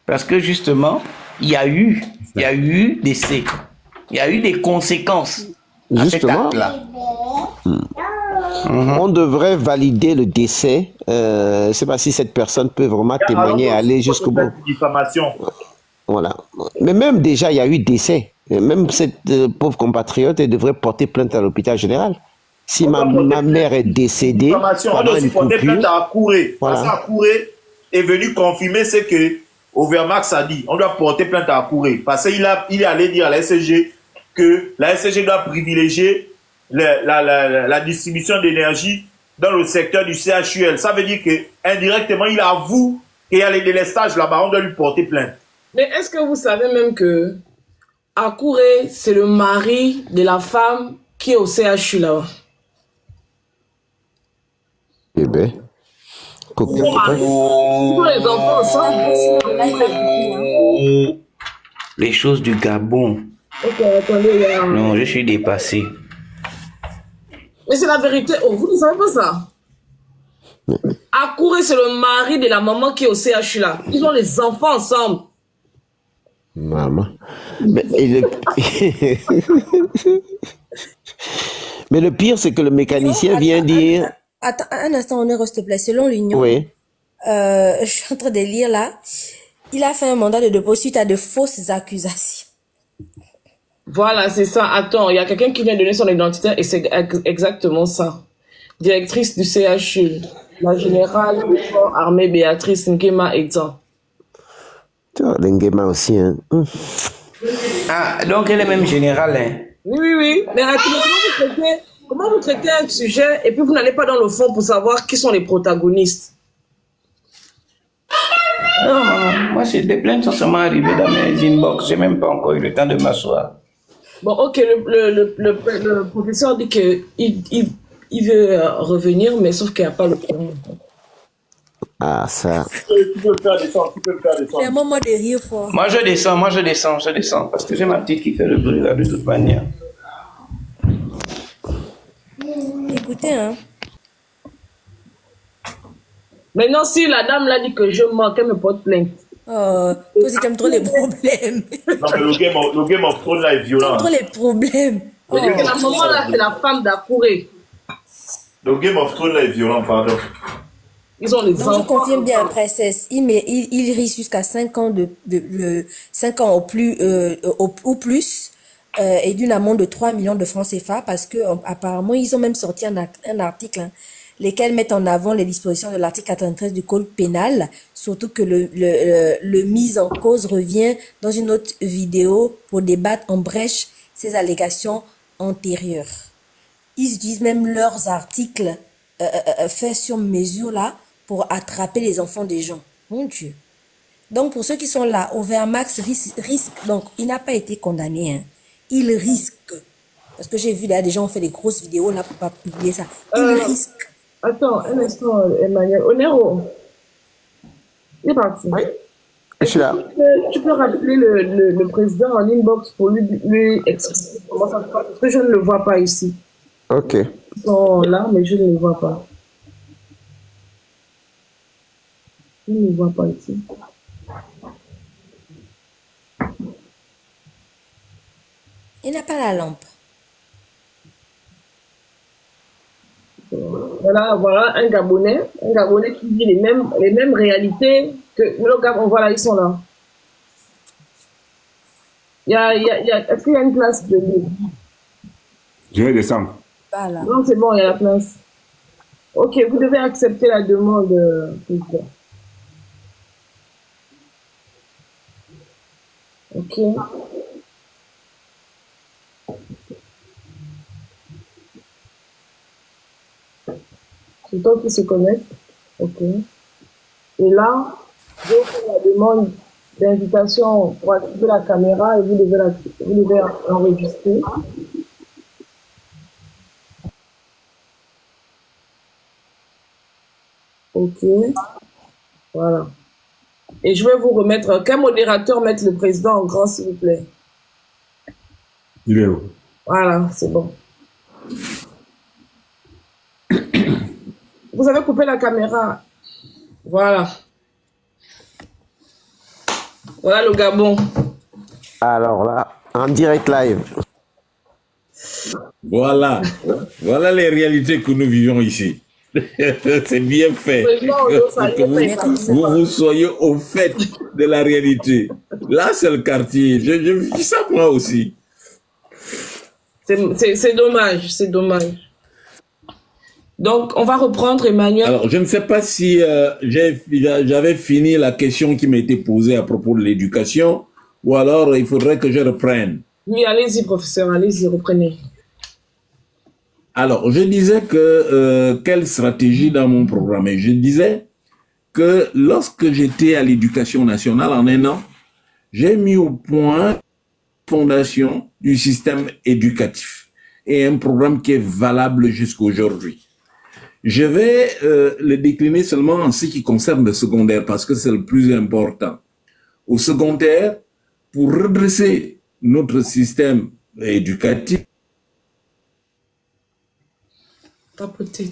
Parce que justement, il y a eu décès. Il y a eu des conséquences. à cet Justement, acte-là. on devrait valider le décès. Je ne sais pas si cette personne peut vraiment témoigner et aller jusqu'au bout. Diffamation. Voilà. Mais même déjà, il y a eu décès. Et même cette pauvre compatriote, elle devrait porter plainte à l'hôpital général. Si ma mère est décédée, Diffamation. On doit aussi porter plainte à Akouré. Parce qu'Akouré est venu confirmer ce que Overmax a dit. On doit porter plainte à Akouré. Parce qu'il est allé dire à la SCG que la SCG doit privilégier la distribution d'énergie dans le secteur du CHUL. Ça veut dire que indirectement, il avoue qu'il y a les délestages là-bas. On doit lui porter plainte. Mais est-ce que vous savez même que Akouré, c'est le mari de la femme qui est au CHU là-bas? Eh bien, Tous les enfants ensemble. Les choses du Gabon. Ok, attendez. Non, je suis dépassé. Mais c'est la vérité. Oh, vous ne savez pas ça? Akouré, c'est le mari de la maman qui est au CHU là. Ils ont les enfants ensemble. Maman. Mais, mais le pire, c'est que le mécanicien vient dire... Attends, un instant, honneur, s'il te plaît. Selon l'Union, Oui. je suis en train de lire là. Il a fait un mandat de dépôt suite à de fausses accusations. Voilà, c'est ça. Attends, il y a quelqu'un qui vient donner son identité et c'est exactement ça. Directrice du CHU, la générale du corps armé Béatrice Ngema Etan. Tu vois, Ngema aussi, hein. Ah, donc elle est même générale, hein. Oui. Mais comment vous traitez un sujet et puis vous n'allez pas dans le fond pour savoir qui sont les protagonistes? Non, maman, moi, les plaintes sont seulement arrivées dans mes inbox. J'ai même pas encore eu le temps de m'asseoir. Bon, ok, le professeur dit qu'il veut revenir, mais sauf qu'il n'y a pas le temps. Ah, ça. Tu peux faire descendre. C'est un moment de rire fort. Moi, je descends. Parce que j'ai ma petite qui fait le bruit là, de toute manière. Écoutez, hein. Maintenant, si la dame l'a dit que je manque, elle me porte plainte. Oh, toi aussi, t'aimes trop les problèmes. Non, mais le game of Thrones là est violent. Trop les problèmes. Oh. La maman là, c'est la femme d'Akouré. Le Game of Thrones là est violent, pardon. Ils ont les enfants. Je confirme bien, princesse. Il risque jusqu'à 5 ans 5 ans au plus et d'une amende de 3 millions de francs CFA parce que apparemment ils ont même sorti un article lesquels mettent en avant les dispositions de l'article 93 du Code pénal, surtout que le mis en cause revient dans une autre vidéo pour débattre en brèche ces allégations antérieures. Ils utilisent même leurs articles faits sur mesure là pour attraper les enfants des gens. Mon Dieu. Donc pour ceux qui sont là, Overmax risque, donc il n'a pas été condamné, hein. Il risque, parce que j'ai vu là des gens ont fait des grosses vidéos là pour pas publier ça. Il risque. Attends, un instant, Emmanuel. Onero, il est parti. Oui, je suis là. Tu peux rappeler le président en inbox pour lui expliquer comment ça se passe, parce que je ne le vois pas ici. Ok. Ils sont là, mais je ne le vois pas. Je ne le vois pas ici. Il n'a pas la lampe. Voilà un Gabonais qui vit les mêmes réalités que le Gabon. Voilà, ils sont là. Est-ce qu'il y a une place de libre? Je vais descendre. Voilà. Non, c'est bon, il y a la place. Ok, vous devez accepter la demande, président. Ok. C'est toi qui se connecte. Ok. Et là, je fais la demande d'invitation pour activer la caméra et vous devez enregistrer. Ok. Voilà. Et je vais vous remettre, qu'un modérateur mette le président en grand, s'il vous plaît. Il est où? Voilà, c'est bon. Vous avez coupé la caméra. Voilà. Voilà le Gabon. Alors là, en direct live. Voilà. Voilà les réalités que nous vivons ici. C'est bien fait. Vous vous soyez au fait de la réalité. Là, c'est le quartier. Je vis ça moi aussi. C'est dommage, c'est dommage. Donc, on va reprendre, Emmanuel. Alors, je ne sais pas si j'avais fini la question qui m'a été posée à propos de l'éducation, ou alors il faudrait que je reprenne. Oui, allez-y, professeur, allez-y, reprenez. Alors, je disais que quelle stratégie dans mon programme? Et je disais que lorsque j'étais à l'éducation nationale en un an, j'ai mis au point la fondation du système éducatif et un programme qui est valable jusqu'à aujourd'hui. Je vais le décliner seulement en ce qui concerne le secondaire parce que c'est le plus important. Au secondaire, pour redresser notre système éducatif, Tapoter.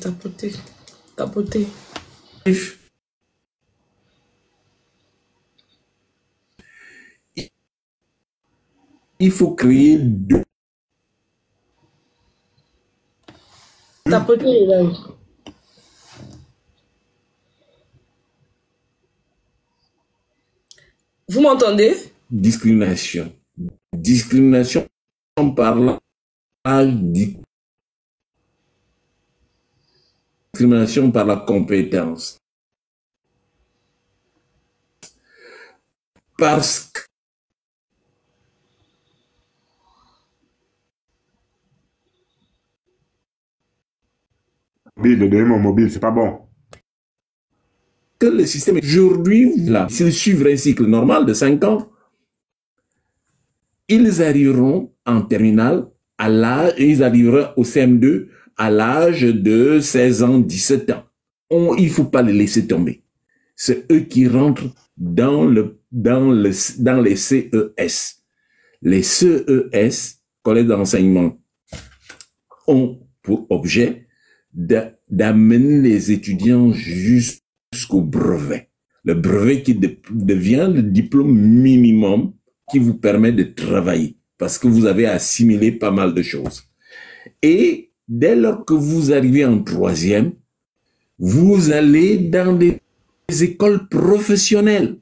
Il faut créer deux. Tapoter, là. Vous m'entendez? Discrimination. Discrimination par l'âge, discrimination par la compétence. Parce que de donner mon mobile, c'est pas bon. que le système aujourd'hui, là, s'ils suivent un cycle normal de 5 ans, ils arriveront en terminale à l'âge, ils arriveront au CM2 à l'âge de 16 ans, 17 ans. Il ne faut pas les laisser tomber. C'est eux qui rentrent dans les CES. Les CES, collèges d'enseignement, ont pour objet d'amener les étudiants jusqu'au brevet. Le brevet qui devient le diplôme minimum qui vous permet de travailler parce que vous avez assimilé pas mal de choses. Et dès lors que vous arrivez en troisième, vous allez dans des écoles professionnelles.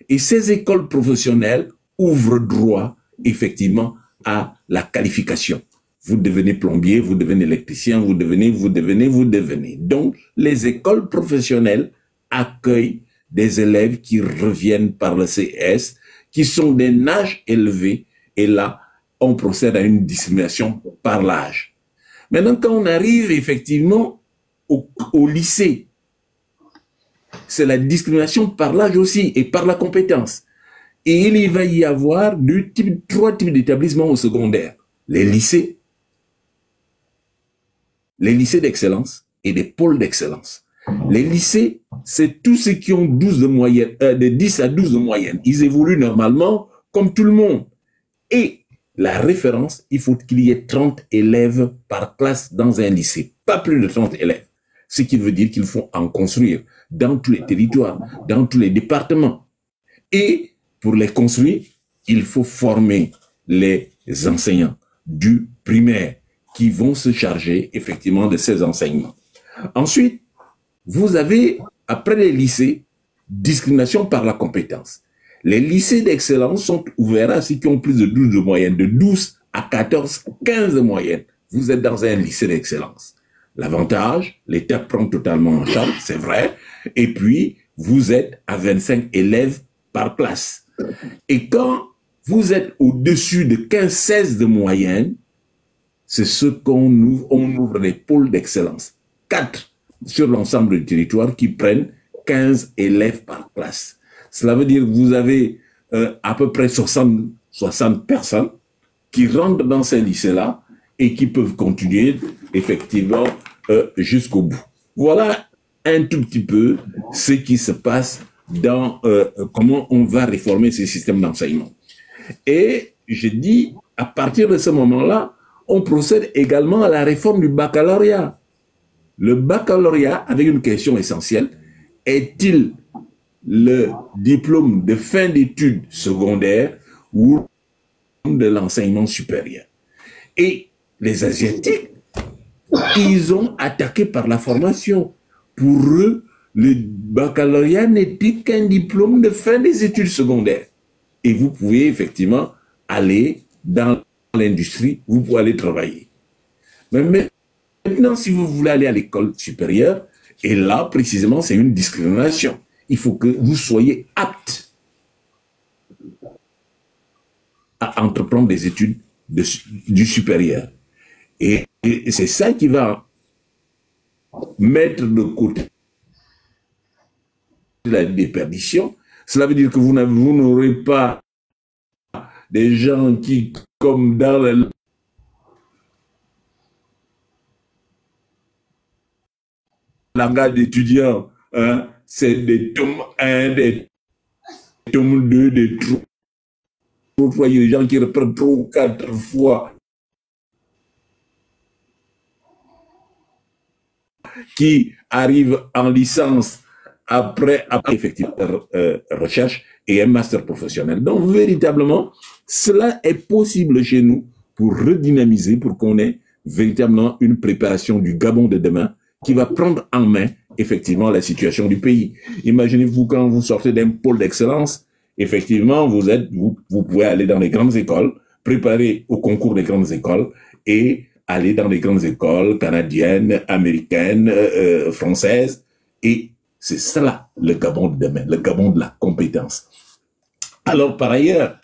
Et ces écoles professionnelles ouvrent droit, effectivement, à la qualification. Vous devenez plombier, vous devenez électricien, vous devenez. Donc, les écoles professionnelles accueillent des élèves qui reviennent par le CS, qui sont d'un âge élevé, et là, on procède à une discrimination par l'âge. Maintenant, quand on arrive effectivement au lycée, c'est la discrimination par l'âge aussi et par la compétence. Et il va y avoir trois types d'établissements au secondaire. Les lycées d'excellence et des pôles d'excellence. Les lycées, c'est tous ceux qui ont 12 de moyenne, de 10 à 12 de moyenne. Ils évoluent normalement comme tout le monde. Et la référence, il faut qu'il y ait 30 élèves par classe dans un lycée. Pas plus de 30 élèves. Ce qui veut dire qu'il faut en construire dans tous les territoires, dans tous les départements. Et pour les construire, il faut former les enseignants du primaire qui vont se charger effectivement de ces enseignements. Ensuite, vous avez, après les lycées, discrimination par la compétence. Les lycées d'excellence sont ouverts à ceux qui ont plus de 12 de moyenne, de 12 à 14, 15 de moyenne. Vous êtes dans un lycée d'excellence. L'avantage, l'État prend totalement en charge, c'est vrai, et puis vous êtes à 25 élèves par classe. Et quand vous êtes au-dessus de 15-16 de moyenne, c'est ce qu'on ouvre, on ouvre les pôles d'excellence. 4 sur l'ensemble du territoire qui prennent 15 élèves par classe. Cela veut dire que vous avez à peu près 60 personnes qui rentrent dans ces lycées-là et qui peuvent continuer effectivement jusqu'au bout. Voilà un tout petit peu ce qui se passe dans comment on va réformer ces systèmes d'enseignement. Et je dis, à partir de ce moment-là, on procède également à la réforme du baccalauréat. Le baccalauréat, avec une question essentielle, est-il le diplôme de fin d'études secondaires ou de l'enseignement supérieur? Et les Asiatiques, ils ont attaqué par la formation. Pour eux, le baccalauréat n'était qu'un diplôme de fin des études secondaires. Et vous pouvez effectivement aller dans l'industrie, vous pouvez aller travailler. Mais maintenant, si vous voulez aller à l'école supérieure, et là, précisément, c'est une discrimination. Il faut que vous soyez apte à entreprendre des études du supérieur. Et c'est ça qui va mettre de côté la déperdition. Cela veut dire que vous n'aurez pas des gens qui, comme dans le langage d'étudiants, hein, c'est des tomes 1, des tomes 2, des 3, il y a des gens qui reprennent 3 ou 4 fois, qui arrivent en licence après effectivement recherche et un master professionnel. Donc, véritablement, cela est possible chez nous pour redynamiser, pour qu'on ait véritablement une préparation du Gabon de demain qui va prendre en main, effectivement, la situation du pays. Imaginez-vous quand vous sortez d'un pôle d'excellence, effectivement, vous pouvez aller dans les grandes écoles, préparer au concours des grandes écoles et aller dans les grandes écoles canadiennes, américaines, françaises. Et c'est cela, le Gabon de demain, le Gabon de la compétence. Alors, par ailleurs,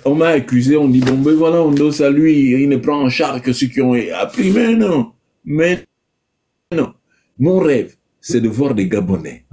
on m'a accusé, on dit, bon, ben voilà, on doit à lui, il ne prend en charge que ceux qui ont appris. Mais non, non. Mon rêve, c'est de voir des Gabonais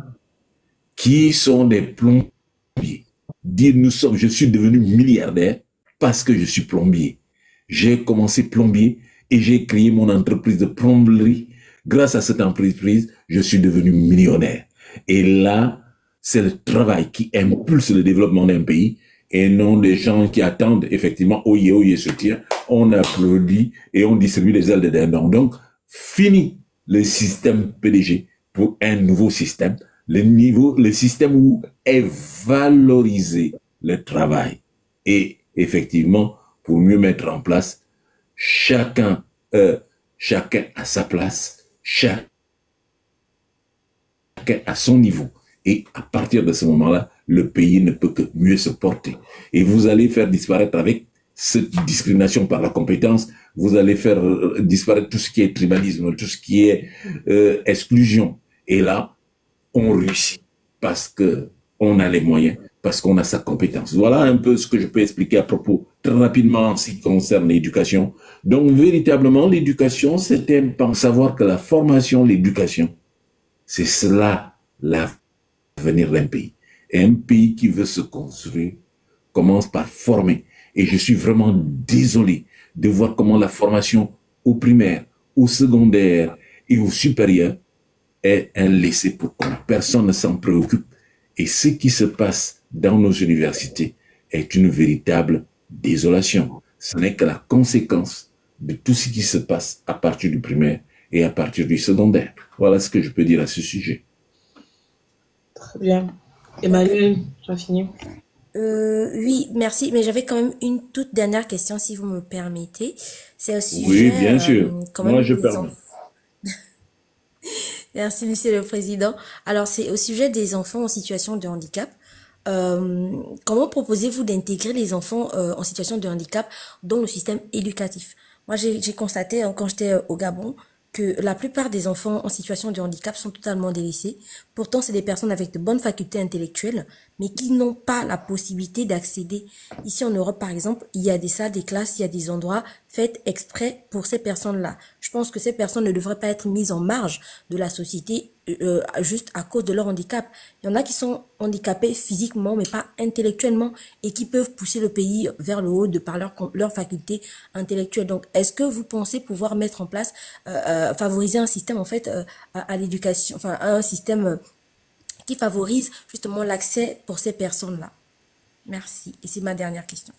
qui sont des plombiers. Dire, je suis devenu milliardaire parce que je suis plombier. J'ai commencé plombier et j'ai créé mon entreprise de plomberie. Grâce à cette entreprise, je suis devenu millionnaire. Et là, c'est le travail qui impulse le développement d'un pays et non des gens qui attendent effectivement, oyez, se tire, on applaudit et on distribue les ailes de dindon. Donc, fini le système PDG pour un nouveau système, le système où est valorisé le travail. Et effectivement, pour mieux mettre en place, chacun à sa place, chacun à son niveau. Et à partir de ce moment-là, le pays ne peut que mieux se porter. Et vous allez faire disparaître avec cette discrimination par la compétence, vous allez faire disparaître tout ce qui est tribalisme, tout ce qui est exclusion. Et là, on réussit parce que on a les moyens, parce qu'on a sa compétence. Voilà un peu ce que je peux expliquer à propos, très rapidement, en ce qui concerne l'éducation. Donc, véritablement, l'éducation, c'est savoir que la formation, l'éducation, c'est cela, l'avenir d'un pays. Et un pays qui veut se construire commence par former. Et je suis vraiment désolé de voir comment la formation au primaire, au secondaire et au supérieur est un laissé-pour-compte. Personne ne s'en préoccupe. Et ce qui se passe dans nos universités est une véritable désolation. Ce n'est que la conséquence de tout ce qui se passe à partir du primaire et à partir du secondaire. Voilà ce que je peux dire à ce sujet. Très bien. Emmanuel, tu as fini? Oui, merci. Mais j'avais quand même une toute dernière question, si vous me permettez. C'est au sujet... Oui, bien sûr. Moi, je permets. Merci, Monsieur le Président. Alors, c'est au sujet des enfants en situation de handicap. Comment proposez-vous d'intégrer les enfants en situation de handicap dans le système éducatif? Moi, j'ai constaté quand j'étais au Gabon que la plupart des enfants en situation de handicap sont totalement délaissés. Pourtant, c'est des personnes avec de bonnes facultés intellectuelles, mais qui n'ont pas la possibilité d'accéder. Ici en Europe, par exemple, il y a des salles, des classes, il y a des endroits faits exprès pour ces personnes-là. Je pense que ces personnes ne devraient pas être mises en marge de la société juste à cause de leur handicap. Il y en a qui sont handicapés physiquement, mais pas intellectuellement, et qui peuvent pousser le pays vers le haut de par leur faculté intellectuelle. Donc, est-ce que vous pensez pouvoir mettre en place, favoriser un système en fait à l'éducation, enfin un système qui favorise justement l'accès pour ces personnes-là? Merci. Et c'est ma dernière question.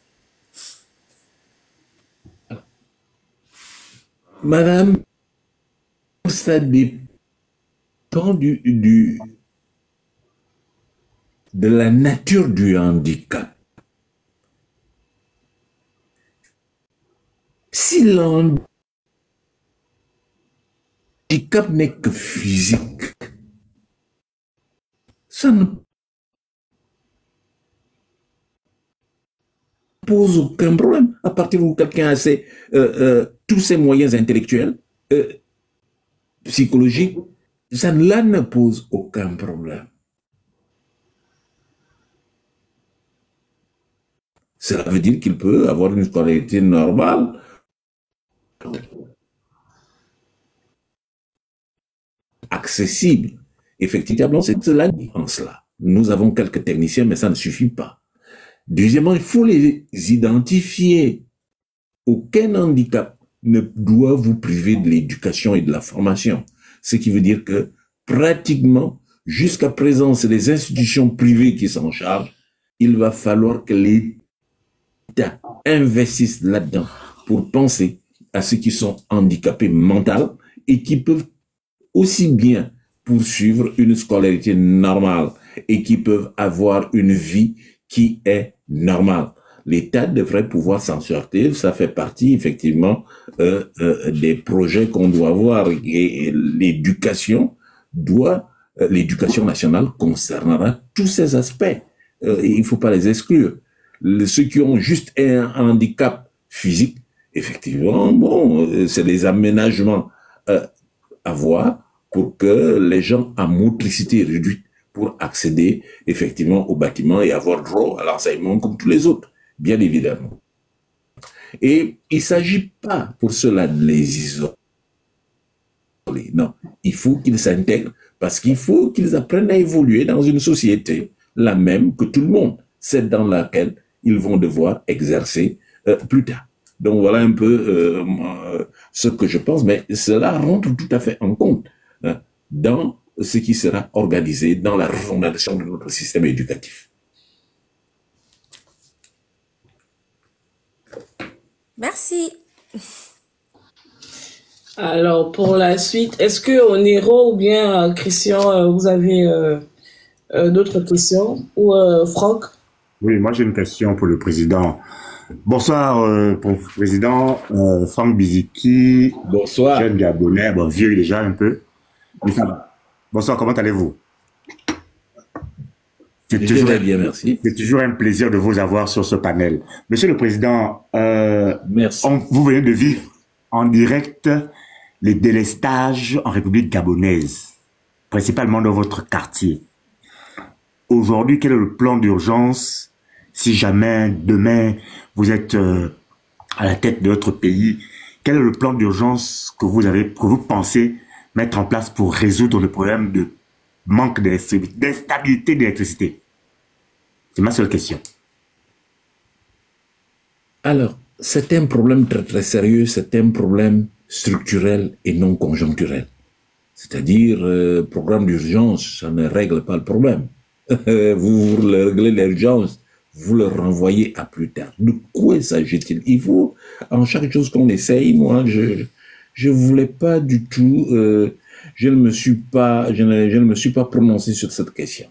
Madame, ça dépend de la nature du handicap. Si l'handicap n'est que physique, ça ne pose aucun problème. À partir où quelqu'un a tous ses moyens intellectuels, psychologiques, ça là ne pose aucun problème. Cela veut dire qu'il peut avoir une scolarité normale. Accessible. Effectivement, c'est cela en cela. Nous avons quelques techniciens, mais ça ne suffit pas. Deuxièmement, il faut les identifier. Aucun handicap ne doit vous priver de l'éducation et de la formation. Ce qui veut dire que pratiquement, jusqu'à présent, c'est les institutions privées qui s'en chargent. Il va falloir que l'État investisse là-dedans pour penser à ceux qui sont handicapés mentalement et qui peuvent aussi bien poursuivre une scolarité normale et qui peuvent avoir une vie qui est normale. L'État devrait pouvoir s'en sortir. Ça fait partie effectivement des projets qu'on doit avoir et l'éducation nationale concernera tous ces aspects. Il ne faut pas les exclure. Ceux qui ont juste un handicap physique, effectivement, bon, c'est des aménagements à voir pour que les gens à motricité réduite pour accéder effectivement au bâtiment et avoir droit à l'enseignement comme tous les autres, bien évidemment. Et il ne s'agit pas pour cela de les isoler. Non, il faut qu'ils s'intègrent parce qu'il faut qu'ils apprennent à évoluer dans une société la même que tout le monde, celle dans laquelle ils vont devoir exercer plus tard. Donc voilà un peu ce que je pense, mais cela rentre tout à fait en compte dans ce qui sera organisé dans la refondation de notre système éducatif. Merci. Alors, pour la suite, est-ce que Onero ou bien Christian, vous avez d'autres questions? Ou Franck? Oui, moi j'ai une question pour le président. Bonsoir, pour le président Franck Biziki. Bonsoir. Jeune Gabonais, bon, vieux déjà un peu. Mais ça va. Bonsoir, comment allez-vous? Je vais bien, merci. C'est toujours un plaisir de vous avoir sur ce panel. Monsieur le Président, merci. Vous venez de vivre en direct les délestages en République gabonaise, principalement dans votre quartier. Aujourd'hui, quel est le plan d'urgence si jamais demain vous êtes à la tête de votre pays? Quel est le plan d'urgence que vous pensez mettre en place pour résoudre le problème de manque d'instabilité d'électricité? C'est ma seule question. Alors, c'est un problème très très sérieux, c'est un problème structurel et non conjoncturel. C'est-à-dire, programme d'urgence, ça ne règle pas le problème. Vous réglez l'urgence, vous le renvoyez à plus tard. De quoi s'agit-il? Il faut, en chaque chose qu'on essaye, moi, je voulais pas du tout, je ne me suis pas prononcé sur cette question.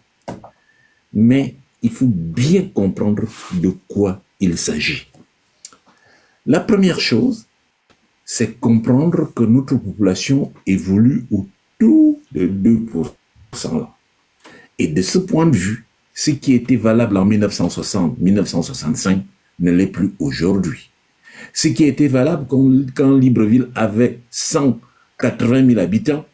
Mais il faut bien comprendre de quoi il s'agit. La première chose, c'est comprendre que notre population évolue autour de 2%. Et de ce point de vue, ce qui était valable en 1960, 1965 ne l'est plus aujourd'hui. Ce qui était valable quand Libreville avait 180 000 habitants,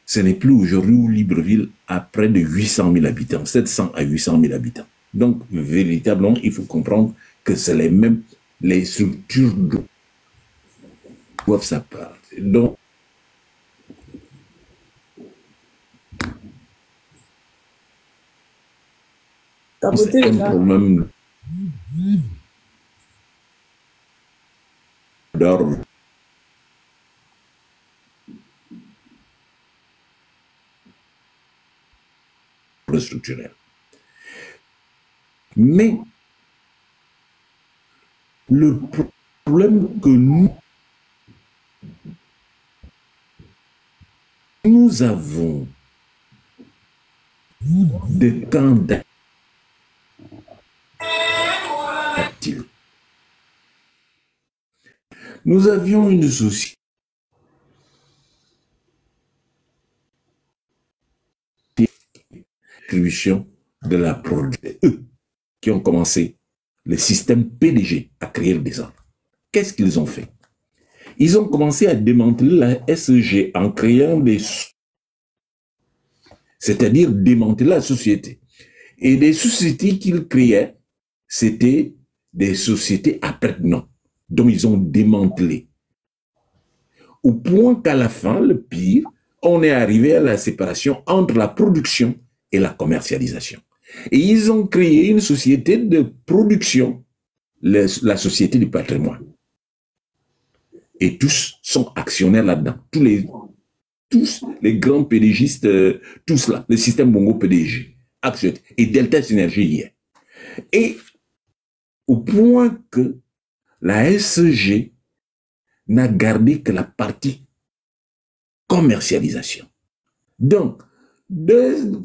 ce n'est plus aujourd'hui où Libreville a près de 800 000 habitants, 700 à 800 000 habitants. Donc, véritablement, il faut comprendre que c'est les structures doivent s'apparter. Donc, c'est un problème d'ordre structurel. Mais le problème que nous avons des candidats Nous avions une société distribution de la production. Eux qui ont commencé le système PDG à créer le désordre. Qu'est-ce qu'ils ont fait? Ils ont commencé à démanteler la SG en créant des... C'est-à-dire démanteler la société. Et les sociétés qu'ils créaient, c'était des sociétés à prête-nom, dont ils ont démantelé. Au point qu'à la fin, le pire, on est arrivé à la séparation entre la production et la commercialisation. Et ils ont créé une société de production, la société du patrimoine. Et tous sont actionnaires là-dedans. Tous les grands PDGistes, tous là, le système Bongo PDG, actionnaires. Et Delta Synergie y est. Et au point que la SG n'a gardé que la partie commercialisation. Donc,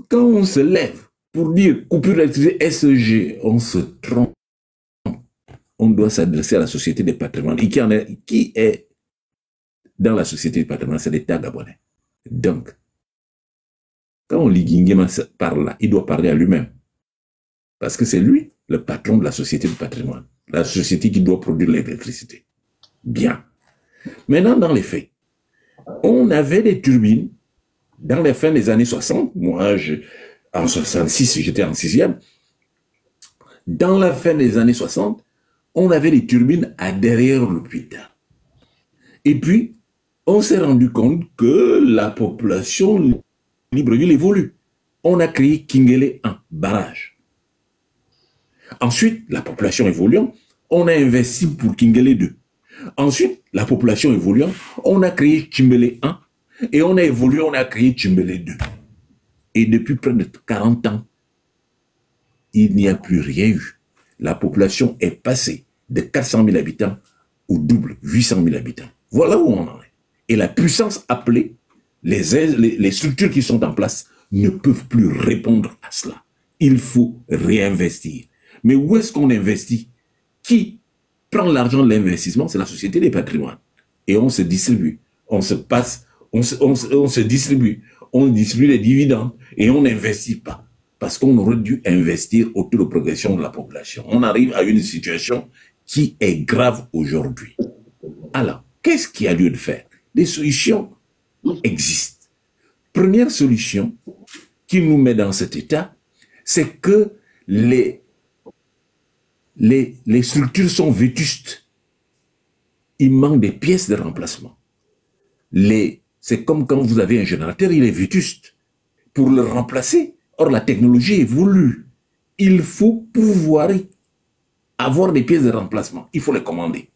quand on se lève pour dire coupure d'électricité SG, on se trompe. On doit s'adresser à la société des patrimoines. Et qui est dans la société des patrimoines? C'est l'État gabonais. Donc, quand on lit Nguema parle là, il doit parler à lui-même. Parce que c'est lui le patron de la société du patrimoine. La société qui doit produire l'électricité. Bien. Maintenant, dans les faits, on avait des turbines dans les fins des années 60. Moi, en 66, j'étais en 6e. Dans la fin des années 60, on avait des turbines à derrière l'hôpital. Et puis, on s'est rendu compte que la population de Libreville évolue. On a créé Kingele 1, barrage. Ensuite, la population évoluant, on a investi pour Kingele 2. Ensuite, la population évoluant, on a créé Chimbele 1 et on a évolué, on a créé Chimbele 2. Et depuis près de 40 ans, il n'y a plus rien eu. La population est passée de 400 000 habitants au double, 800 000 habitants. Voilà où on en est. Et la puissance appelée, les structures qui sont en place ne peuvent plus répondre à cela. Il faut réinvestir. Mais où est-ce qu'on investit? Qui prend l'argent de l'investissement? C'est la société des patrimoines. Et on se distribue. On se passe, on se distribue. On distribue les dividendes et on n'investit pas. Parce qu'on aurait dû investir au taux de progression de la population. On arrive à une situation qui est grave aujourd'hui. Alors, qu'est-ce qu'il y a lieu de faire? Des solutions existent. Première solution qui nous met dans cet état, c'est que les structures sont vétustes. Il manque des pièces de remplacement. C'est comme quand vous avez un générateur, il est vétuste. Pour le remplacer, or la technologie évolue. Il faut pouvoir avoir des pièces de remplacement. Il faut les commander.